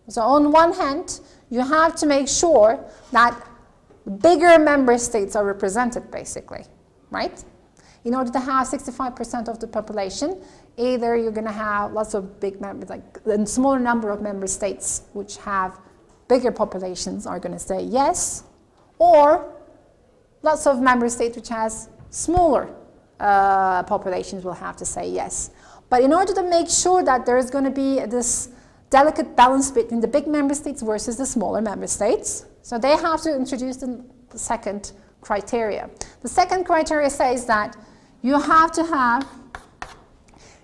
So on one hand, you have to make sure that bigger member states are represented, basically, right? In order to have 65% of the population, either you're going to have lots of big members, like a smaller number of member states which have bigger populations are going to say yes, or lots of member states which has smaller populations will have to say yes. But in order to make sure that there is going to be this delicate balance between the big member states versus the smaller member states, so they have to introduce the second criteria. The second criteria says that you have to have,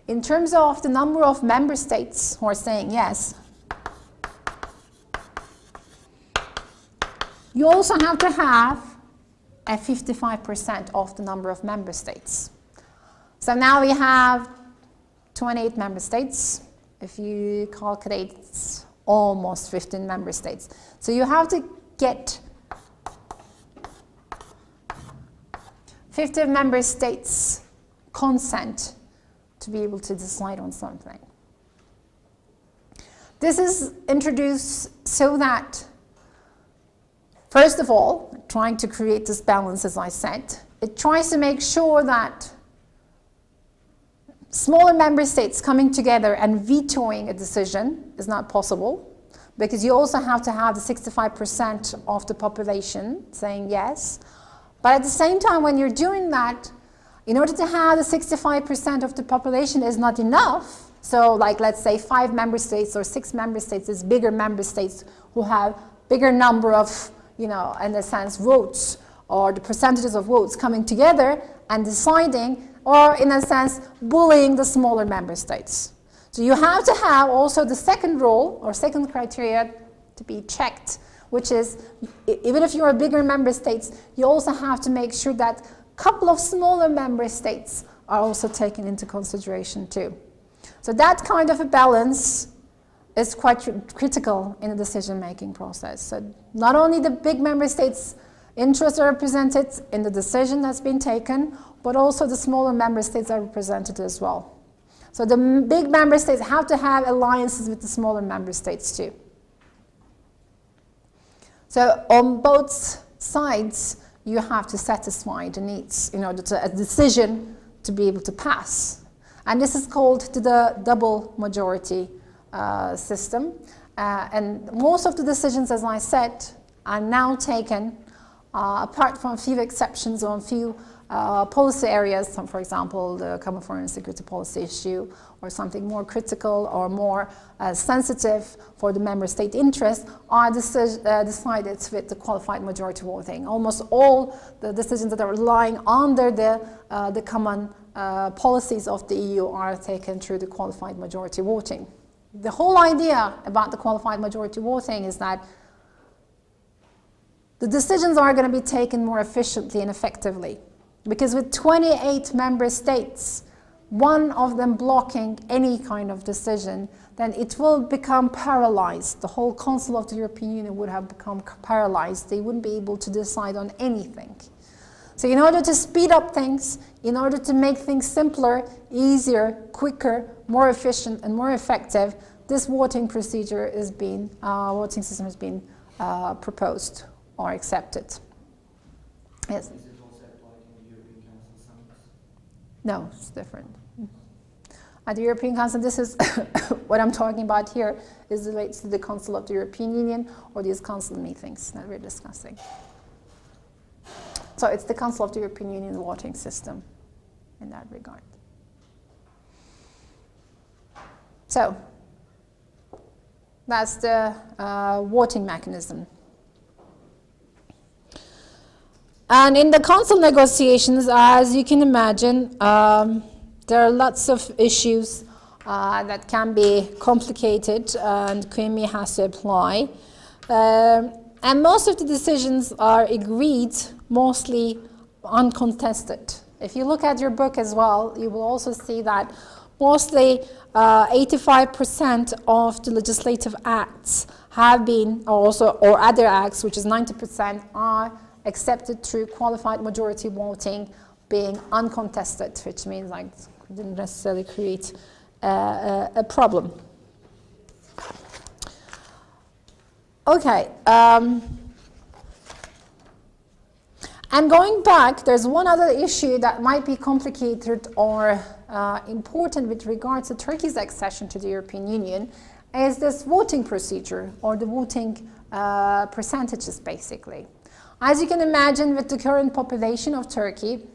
in terms of the number of member states who are saying yes, you also have to have at 55% of the number of member states. So now we have 28 member states. If you calculate, it's almost 15 member states. So you have to get 50 member states' consent to be able to decide on something. This is introduced so that, first of all, trying to create this balance, as I said, it tries to make sure that smaller member states coming together and vetoing a decision is not possible, because you also have to have the 65% of the population saying yes. But at the same time, when you're doing that, in order to have the 65% of the population is not enough. So like, let's say 5 member states or 6 member states is bigger member states who have bigger number of, in a sense, votes, or the percentages of votes coming together and deciding, or in a sense, bullying the smaller member states. So you have to have also the second rule or second criteria to be checked, which is, even if you're a bigger member states, you also have to make sure that a couple of smaller member states are also taken into consideration too. So that kind of a balance is quite critical in the decision-making process. So not only the big member states' interests are represented in the decision that's been taken, but also the smaller member states are represented as well. So the big member states have to have alliances with the smaller member states too. So on both sides, you have to satisfy the needs in order to a decision to be able to pass. And this is called the double majority system. And most of the decisions, as I said, are now taken, apart from a few exceptions on a few policy areas, for example, the common foreign and security policy issue, or something more critical or more sensitive for the member state interest, are decided with the qualified majority voting. Almost all the decisions that are lying under the common policies of the EU are taken through the qualified majority voting. The whole idea about the qualified majority voting is that the decisions are going to be taken more efficiently and effectively. Because with 28 member states, one of them blocking any kind of decision, then it will become paralyzed. The whole Council of the European Union would have become paralyzed. They wouldn't be able to decide on anything. So in order to speed up things, in order to make things simpler, easier, quicker, more efficient, and more effective, this voting procedure is being, voting system has been proposed or accepted. Yes. No, it's different. At the European Council, this is what I'm talking about here is relates to the Council of the European Union or these council meetings that we're discussing. So it's the Council of the European Union voting system in that regard. So that's the voting mechanism. And in the council negotiations, as you can imagine, there are lots of issues that can be complicated and CREMI has to apply. And most of the decisions are agreed, mostly uncontested. If you look at your book as well, you will also see that mostly 85% of the legislative acts have been, or other acts, which is 90%, are accepted through qualified majority voting, being uncontested, which means like it didn't necessarily create a problem. Okay, and going back, there's one other issue that might be complicated or important with regards to Turkey's accession to the European Union, is this voting procedure or the voting percentages, basically. As you can imagine, with the current population of Turkey,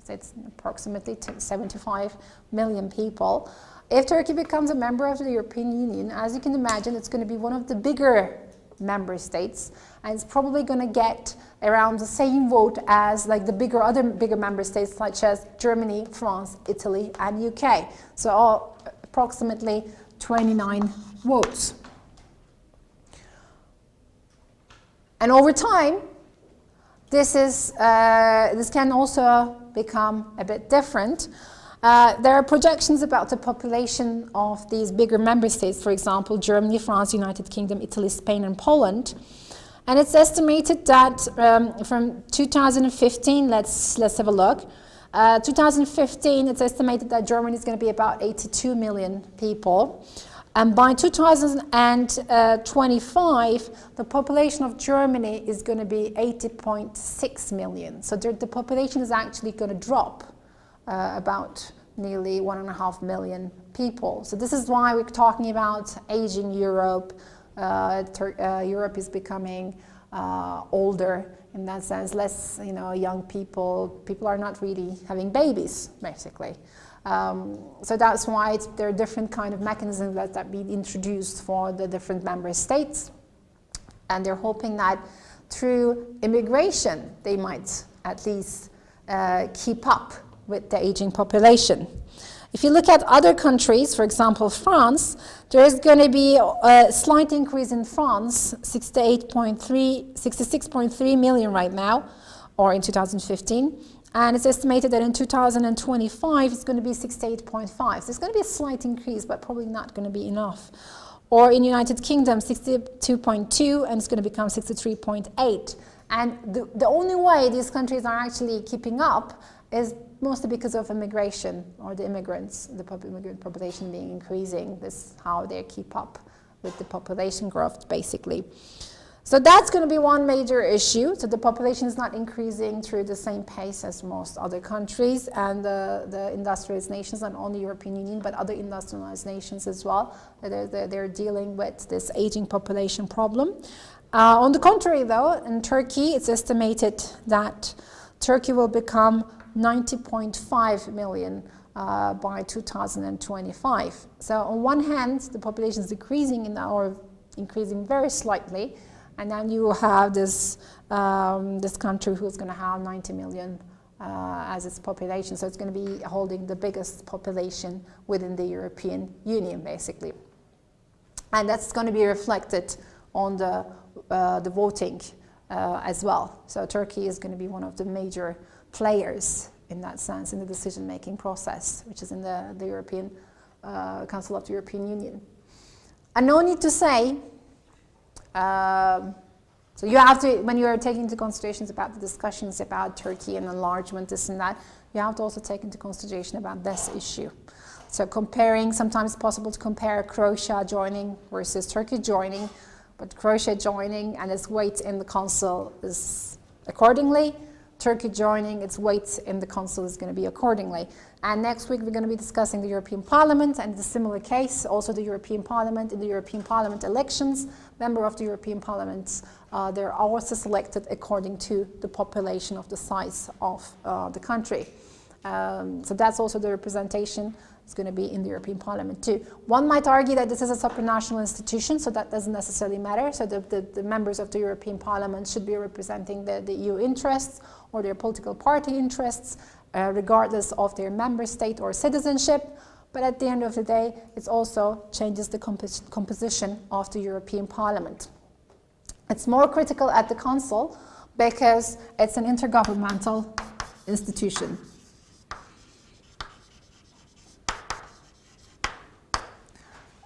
it's approximately 75 million people. If Turkey becomes a member of the European Union, as you can imagine, it's going to be one of the bigger member states, and it's probably going to get around the same vote as like the other bigger member states, such as Germany, France, Italy, and UK. So all approximately 29 votes. And over time, this can also become a bit different. There are projections about the population of these bigger member states, for example, Germany, France, United Kingdom, Italy, Spain, and Poland. And it's estimated that from 2015, let's have a look. 2015, it's estimated that Germany is going to be about 82 million people. And by 2025, the population of Germany is going to be 80.6 million. So the population is actually going to drop about nearly 1.5 million people. So this is why we're talking about aging Europe. Europe is becoming older in that sense, less young people. People are not really having babies, basically. So that's why there are different kind of mechanisms that have been introduced for the different member states. And they're hoping that through immigration, they might at least keep up with the aging population. If you look at other countries, for example, France, there is going to be a slight increase in France, 66.3 million right now, or in 2015. And it's estimated that in 2025, it's going to be 68.5. So it's going to be a slight increase, but probably not going to be enough. Or in United Kingdom, 62.2, and it's going to become 63.8. And the only way these countries are actually keeping up is mostly because of immigration, or the immigrants, the immigrant population being increasing. This is how they keep up with the population growth, basically. So that's going to be one major issue. So the population is not increasing through the same pace as most other countries, and the industrialized nations, not only European Union, but other industrialized nations as well. They're dealing with this aging population problem. On the contrary, though, in Turkey, it's estimated that Turkey will become 90.5 million by 2025. So on one hand, the population is decreasing or increasing very slightly, and then you have this country who's going to have 90 million as its population. So it's going to be holding the biggest population within the European Union, basically. And that's going to be reflected on the voting as well. So Turkey is going to be one of the major players in that sense in the decision-making process, which is in the European Council of the European Union. And no need to say, so you have to, when you are taking into considerations about the discussions about Turkey and enlargement, this and that, you have to also take into consideration about this issue. So comparing, sometimes it's possible to compare Croatia joining versus Turkey joining, but Croatia joining and its weight in the Council is accordingly. Turkey joining, its weight in the Council is going to be accordingly. And next week we're going to be discussing the European Parliament, and it's a similar case, also the European Parliament. In the European Parliament elections, members of the European Parliament, they're also selected according to the population of the size of the country. So that's also the representation is going to be in the European Parliament too. One might argue that this is a supranational institution, so that doesn't necessarily matter. So the members of the European Parliament should be representing the EU interests or their political party interests, regardless of their member state or citizenship. But at the end of the day, it also changes the composition of the European Parliament. It's more critical at the Council because it's an intergovernmental institution.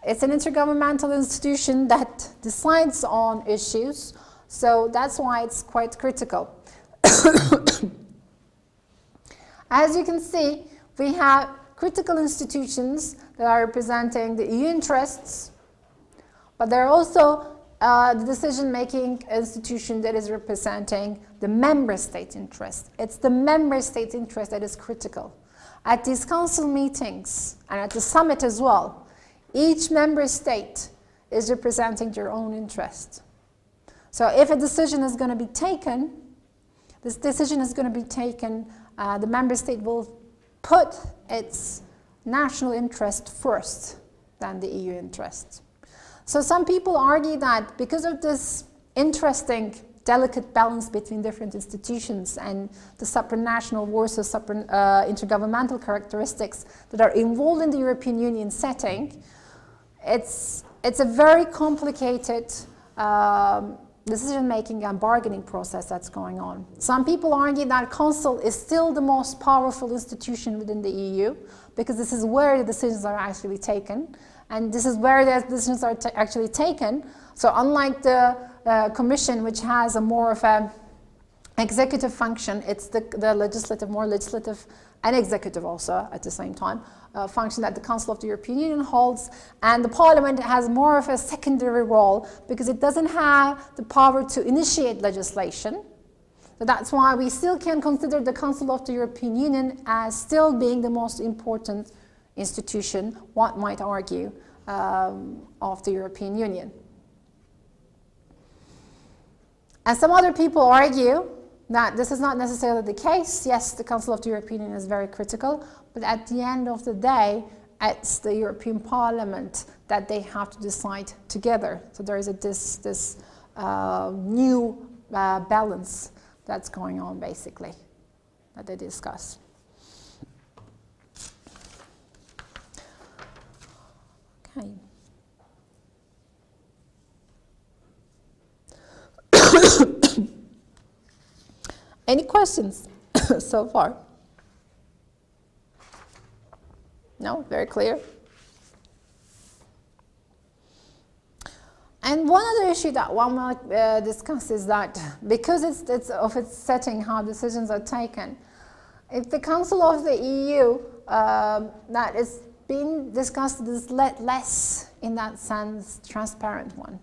It's an intergovernmental institution that decides on issues, so that's why it's quite critical. As you can see, we have critical institutions that are representing the EU interests, but there are also the decision-making institution that is representing the member state interest. It's the member state interest that is critical. At these council meetings and at the summit as well, each member state is representing their own interest. So if a decision is going to be taken, this decision is going to be taken, the member state will put its national interest first than the EU interest. So some people argue that because of this interesting, delicate balance between different institutions and the supranational versus intergovernmental characteristics that are involved in the European Union setting, it's a very complicated decision-making and bargaining process that's going on. Some people argue that Council is still the most powerful institution within the EU because this is where the decisions are actually taken, and this is where the decisions are actually taken. So unlike the Commission, which has a more of a executive function, it's the legislative, more legislative and executive also at the same time, function that the Council of the European Union holds, and the Parliament has more of a secondary role because it doesn't have the power to initiate legislation. So that's why we still can consider the Council of the European Union as still being the most important institution, one might argue, of the European Union. And some other people argue that this is not necessarily the case. Yes, the Council of the European Union is very critical, but at the end of the day, it's the European Parliament that they have to decide together. So there is this new balance that's going on, basically, that they discuss. Okay. Any questions so far? No? Very clear? And one other issue that one might discuss is that because it's of its setting, how decisions are taken, if the Council of the EU that is being discussed is less, in that sense, transparent one.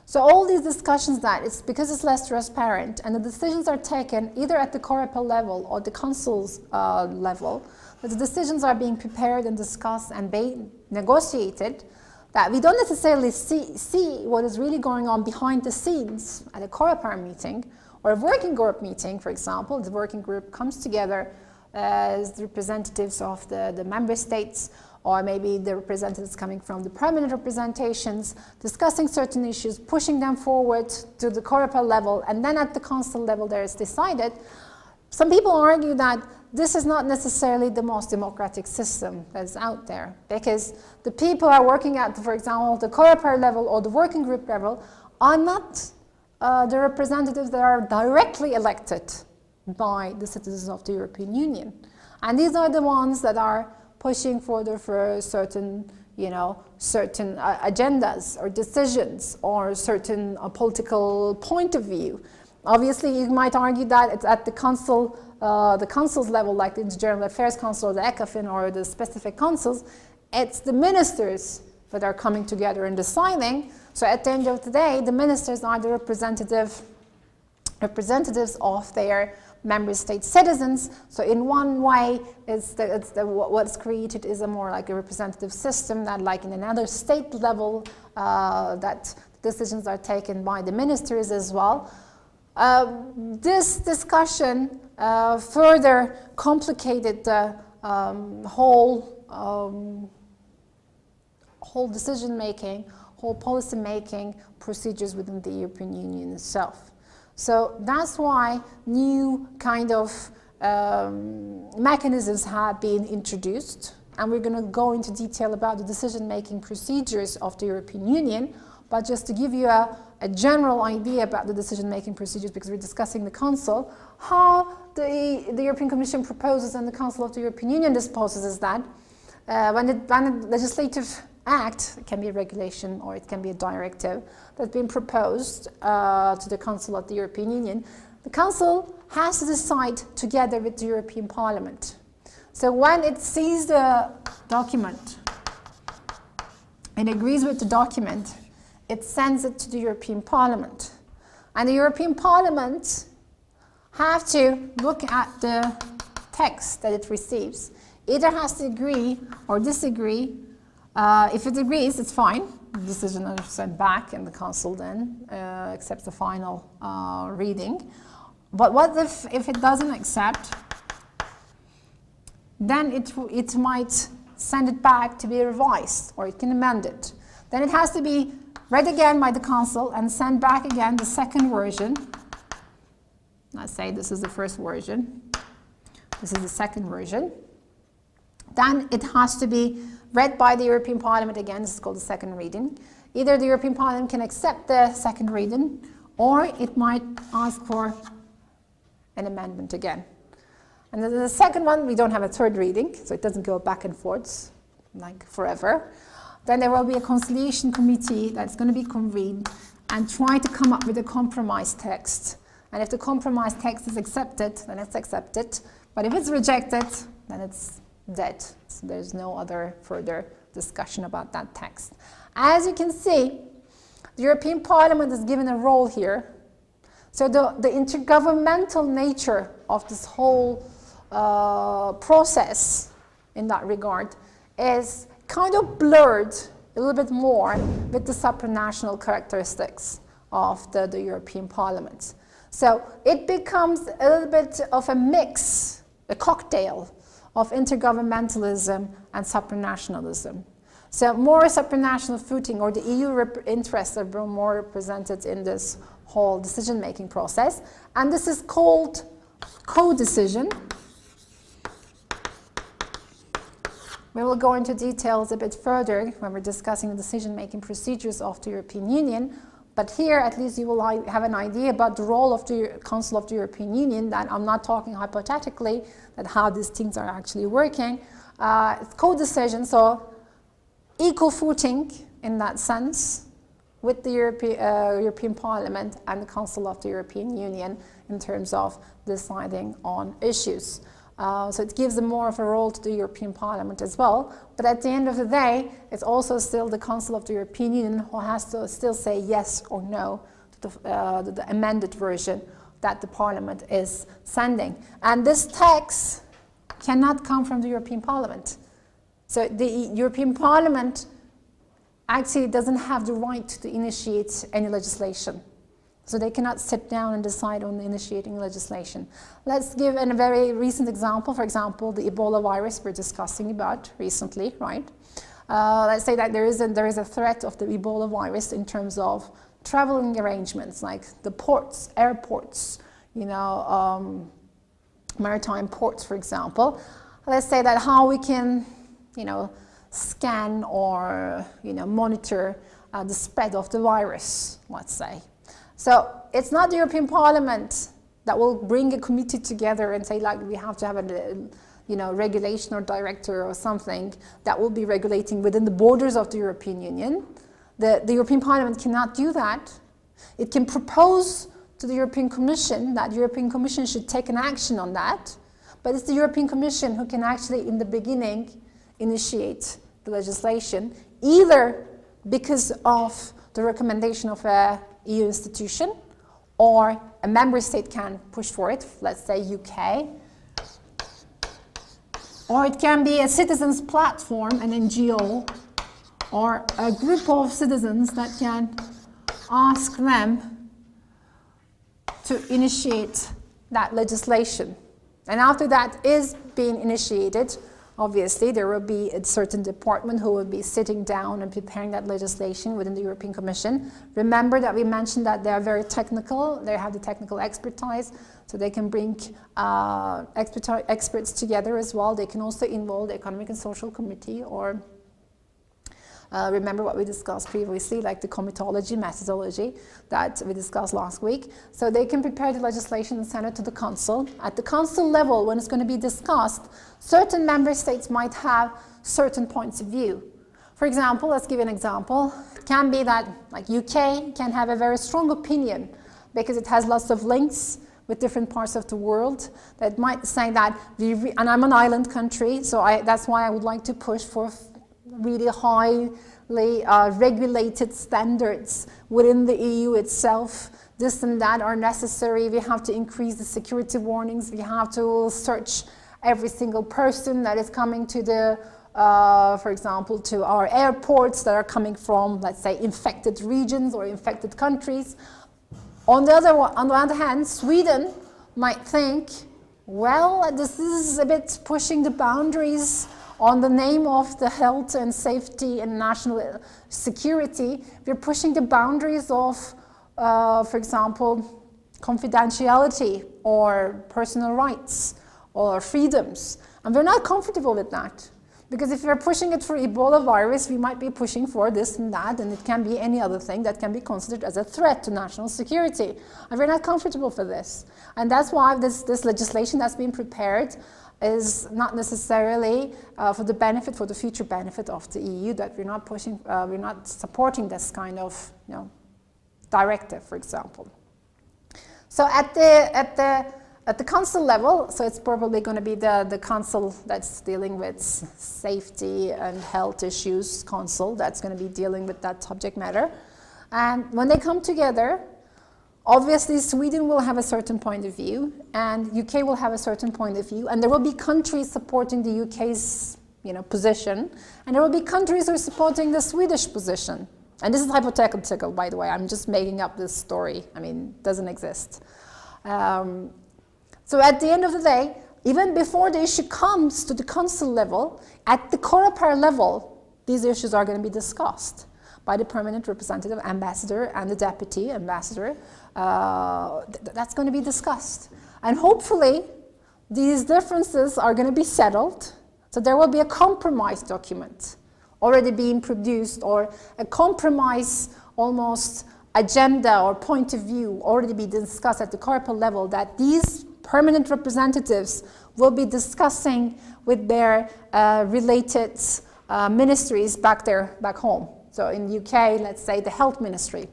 So all these discussions that it's because it's less transparent and the decisions are taken either at the COREPER level or the Council's level, that the decisions are being prepared and discussed and being negotiated, that we don't necessarily see what is really going on behind the scenes at a COREPER meeting or a working group meeting, for example. The working group comes together as the representatives of the member states, or maybe the representatives coming from the permanent representations, discussing certain issues, pushing them forward to the COREPER level, and then at the Council level there is decided. Some people argue that this is not necessarily the most democratic system that's out there, because the people who are working at, for example, the COREPER level or the working group level are not the representatives that are directly elected by the citizens of the European Union. And these are the ones that are pushing for certain, certain agendas or decisions or certain political point of view. Obviously, you might argue that it's at the council, the council's level, like the General Affairs Council or the ECOFIN or the specific councils, it's the ministers that are coming together and deciding. So at the end of the day, the ministers are the representatives of their member state citizens. So in one way, what's created is a more like a representative system that, like in another state level, that decisions are taken by the ministers as well. This discussion further complicated the whole decision-making, whole policy-making procedures within the European Union itself. So that's why new kind of mechanisms have been introduced, and we're going to go into detail about the decision-making procedures of the European Union, but just to give you a general idea about the decision-making procedures, because we're discussing the Council, how the European Commission proposes and the Council of the European Union disposes is that when a legislative act, it can be a regulation or it can be a directive, that's been proposed to the Council of the European Union, the Council has to decide together with the European Parliament. So when it sees the document and agrees with the document, it sends it to the European Parliament. And the European Parliament have to look at the text that it receives. Either has to agree or disagree. If it agrees, it's fine. The decision is sent back and the Council then accepts the final reading. But what if it doesn't accept? Then it might send it back to be revised, or it can amend it. Then it has to be read again by the Council and sent back again the second version. Let's say this is the first version. This is the second version. Then it has to be read by the European Parliament again. This is called the second reading. Either the European Parliament can accept the second reading, or it might ask for an amendment again. And then the second one, we don't have a third reading, so it doesn't go back and forth like forever. Then there will be a conciliation committee that's going to be convened and try to come up with a compromise text. And if the compromise text is accepted, then it's accepted. But if it's rejected, then it's dead. So there's no other further discussion about that text. As you can see, the European Parliament is given a role here. So the intergovernmental nature of this whole process in that regard is kind of blurred a little bit more with the supranational characteristics of the European Parliament. So it becomes a little bit of a mix, a cocktail of intergovernmentalism and supranationalism. So more supranational footing, or the EU interests are more represented in this whole decision-making process. And this is called co-decision. We will go into details a bit further when we're discussing the decision-making procedures of the European Union. But here, at least, you will have an idea about the role of the Council of the European Union, that I'm not talking hypothetically, that how these things are actually working. It's co-decision, so equal footing in that sense with the European Parliament and the Council of the European Union in terms of deciding on issues. So it gives more of a role to the European Parliament as well. But at the end of the day, it's also still the Council of the European Union who has to still say yes or no to the amended version that the Parliament is sending. And this text cannot come from the European Parliament. So the European Parliament actually doesn't have the right to initiate any legislation. So they cannot sit down and decide on initiating legislation. Let's give a very recent example. For example, the Ebola virus we're discussing about recently, right? Let's say that there is a threat of the Ebola virus in terms of traveling arrangements, like the ports, airports, maritime ports, for example. Let's say that how we can, scan or, monitor the spread of the virus, let's say. So it's not the European Parliament that will bring a committee together and say, like, we have to have a regulation or director or something that will be regulating within the borders of the European Union. The European Parliament cannot do that. It can propose to the European Commission that the European Commission should take an action on that, but it's the European Commission who can actually, in the beginning, initiate the legislation, either because of the recommendation of a EU institution, or a member state can push for it, let's say UK, or it can be a citizens platform, an NGO, or a group of citizens that can ask them to initiate that legislation. And after that is being initiated, obviously, there will be a certain department who will be sitting down and preparing that legislation within the European Commission. Remember that we mentioned that they are very technical. They have the technical expertise, so they can bring experts together as well. They can also involve the Economic and Social Committee, or remember what we discussed previously, like the comitology methodology that we discussed last week. So they can prepare the legislation and send it to the Council. At the Council level, when it's going to be discussed, certain member states might have certain points of view. For example, let's give an example. It can be that, like, UK can have a very strong opinion because it has lots of links with different parts of the world, that might say that, and I'm an island country, so that's why I would like to push for really highly regulated standards within the EU itself. This and that are necessary. We have to increase the security warnings. We have to search every single person that is coming to the, for example, to our airports that are coming from, let's say, infected regions or infected countries. On the other hand, Sweden might think, well, this is a bit pushing the boundaries on the name of the health and safety and national security. We're pushing the boundaries of, for example, confidentiality or personal rights or freedoms. And we're not comfortable with that. Because if we're pushing it for Ebola virus, we might be pushing for this and that, and it can be any other thing that can be considered as a threat to national security. And we're not comfortable for this. And that's why this legislation that's being prepared is not necessarily for the future benefit of the EU, that we're not supporting this kind of directive, for example. So at the council level, so it's probably going to be the council that's dealing with safety and health issues council that's going to be dealing with that subject matter. And when they come together, obviously Sweden will have a certain point of view and UK will have a certain point of view, and there will be countries supporting the UK's position, and there will be countries who are supporting the Swedish position. And this is hypothetical, by the way. I'm just making up this story. I mean, it doesn't exist. So at the end of the day, even before the issue comes to the council level, at the COREPER level, these issues are going to be discussed by the permanent representative ambassador and the deputy ambassador. That's going to be discussed. And hopefully, these differences are going to be settled. So there will be a compromise document already being produced, or a compromise almost agenda or point of view already be discussed at the COREPER level that these permanent representatives will be discussing with their related ministries back home. So in the UK, let's say the health ministry,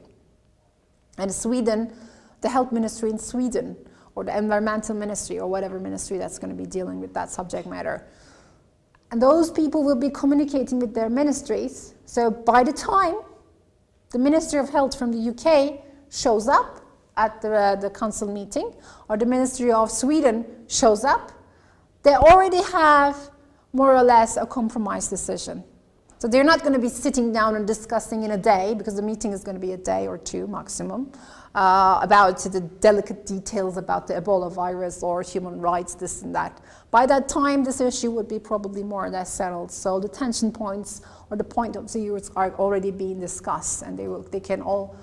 and in Sweden, the health ministry in Sweden, or the environmental ministry, or whatever ministry that's going to be dealing with that subject matter. And those people will be communicating with their ministries. So by the time the Ministry of Health from the UK shows up at the council meeting, or the Ministry of Sweden shows up, they already have more or less a compromise decision. So they're not going to be sitting down and discussing in a day, because the meeting is going to be a day or two maximum, about the delicate details about the Ebola virus or human rights, this and that. By that time, this issue would be probably more or less settled. So the tension points or the point of view are already being discussed, and they can all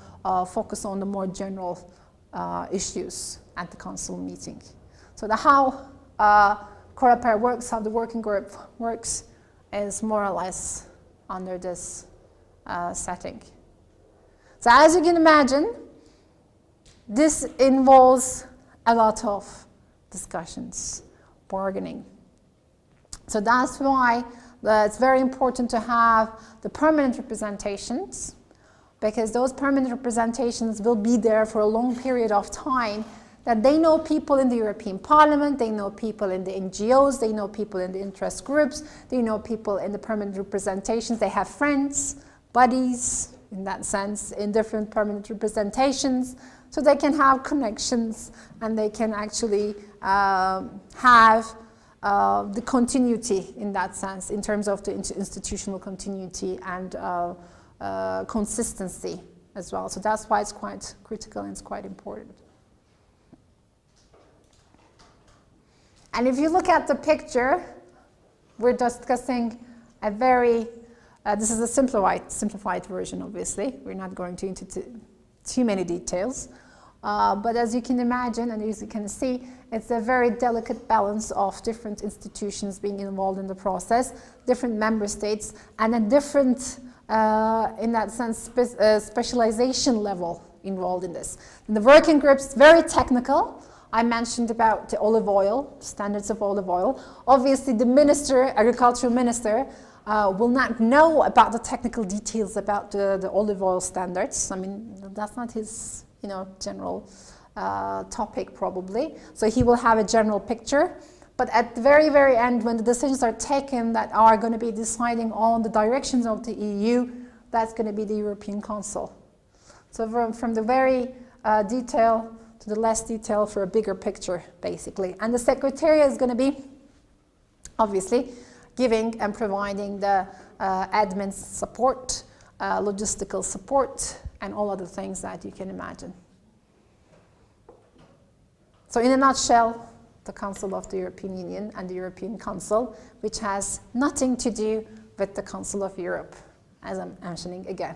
focus on the more general issues at the council meeting. So how COREPER works, how the working group works, is more or less under this setting. So as you can imagine, this involves a lot of discussions, bargaining. So that's why it's very important to have the permanent representations, because those permanent representations will be there for a long period of time, that they know people in the European Parliament, they know people in the NGOs, they know people in the interest groups, they know people in the permanent representations, they have friends, buddies, in that sense, in different permanent representations, so they can have connections and they can actually have the continuity in that sense, in terms of the institutional continuity and consistency as well. So that's why it's quite critical and it's quite important. And if you look at the picture, we're discussing a very, this is a simplified version, obviously. We're not going into too many details. But as you can imagine, and as you can see, it's a very delicate balance of different institutions being involved in the process, different member states, and a different, in that sense, specialization level involved in this. And the working group's very technical. I mentioned about the olive oil, standards of olive oil. Obviously, the minister, agricultural minister, will not know about the technical details about the olive oil standards. I mean, that's not his, general topic probably. So he will have a general picture. But at the very, very end, when the decisions are taken that are going to be deciding on the directions of the EU, that's going to be the European Council. So from the very detail to the less detail for a bigger picture, basically. And the Secretariat is going to be, obviously, giving and providing the admin support, logistical support, and all other things that you can imagine. So in a nutshell, the Council of the European Union and the European Council, which has nothing to do with the Council of Europe, as I'm mentioning again.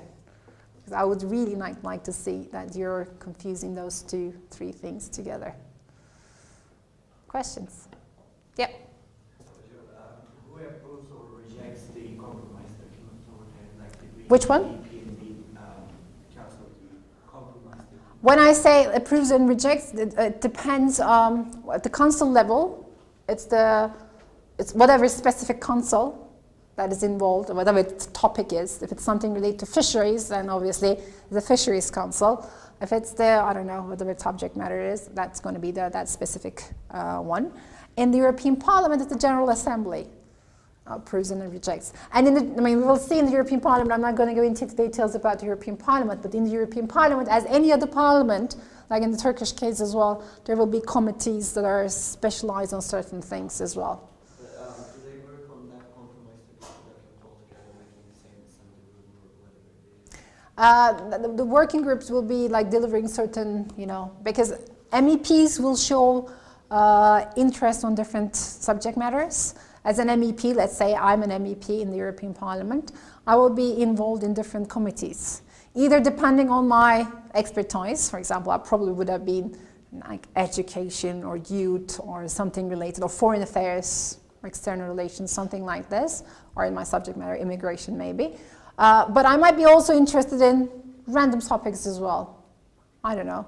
Because I would really like to see that you're confusing those three things together. Questions? Yep. Who approves or rejects the compromise document over there? Like between Which one? EP and the Council, compromise document. When I say approves and rejects, it depends at the council level. It's whatever specific council that is involved, or whatever its topic is. If it's something related to fisheries, then obviously the Fisheries Council. If it's the, I don't know, whatever subject matter is, that's going to be that specific one. In the European Parliament, it's the General Assembly. Approves and rejects. And we will see in the European Parliament, I'm not going to go into the details about the European Parliament, but in the European Parliament, as any other parliament, like in the Turkish case as well, there will be committees that are specialized on certain things as well. Do they work on that compromise that you're all together making the same assembly room or whatever? The working groups will be like delivering certain, because MEPs will show interest on different subject matters. As an MEP, let's say I'm an MEP in the European Parliament, I will be involved in different committees, either depending on my expertise. For example, I probably would have been like education or youth or something related, or foreign affairs or external relations, something like this, or in my subject matter, immigration maybe. But I might be also interested in random topics as well. I don't know.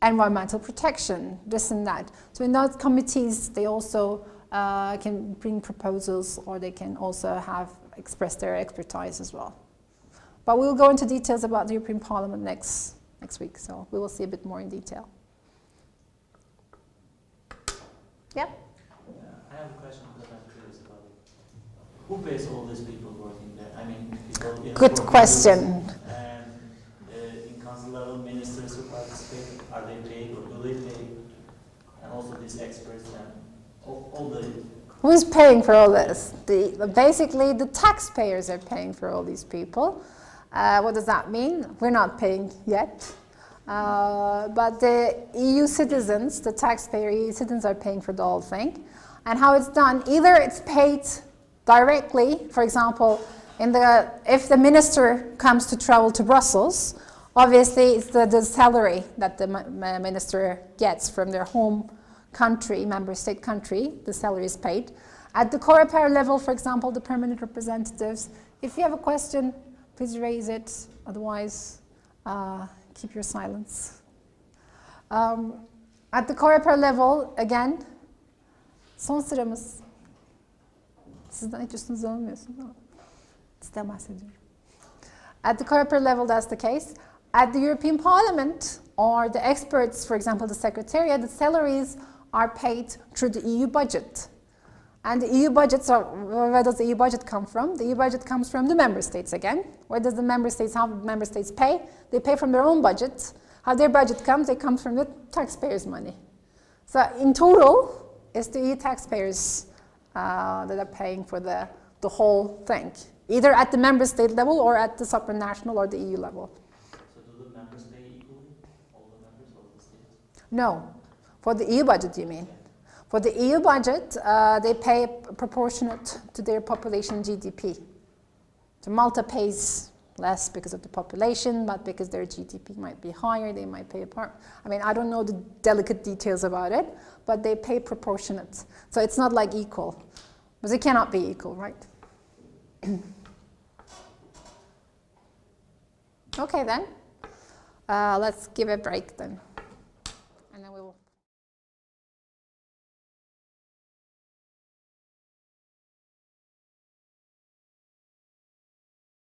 Environmental protection, this and that. So in those committees, they also can bring proposals, or they can also express their expertise as well. But we'll go into details about the European Parliament next week, so we will see a bit more in detail. Yep? I have a question that I'm curious about. Who pays all these people working there? I mean, people in Good question. And in council level, ministers who participate, are they paid or do they pay? And also these experts and all the... Who's paying for all this? Basically, the taxpayers are paying for all these people. What does that mean? We're not paying yet. But the EU citizens, the taxpayer EU citizens, are paying for the whole thing. And how it's done, either it's paid directly, for example, if the minister comes to travel to Brussels, obviously it's the salary that the minister gets from their home country, member state country, the salary is paid. At the COREPER level, for example, the permanent representatives, if you have a question, please raise it, otherwise keep your silence. At the COREPER level, again, son sıramız. Sizden hiç üstünüze alınmıyorsunuz ama sizden bahsediyorum. At the COREPER level, that's the case. At the European Parliament, or the experts, for example, the Secretariat, the salaries are paid through the EU budget. And the EU budgets where does the EU budget come from? The EU budget comes from the member states again. How do member states pay? They pay from their own budget. How their budget comes? It comes from the taxpayers' money. So in total, it's the EU taxpayers that are paying for the whole thing, either at the member state level or at the supranational or the EU level. So do the members pay equally? All the members of the states? No. For the EU budget, you mean? For the EU budget, they pay proportionate to their population GDP. So Malta pays less because of the population, but because their GDP might be higher, they might pay a part. I mean, I don't know the delicate details about it, but they pay proportionate. So it's not like equal, because it cannot be equal, right? Okay then, let's give a break then.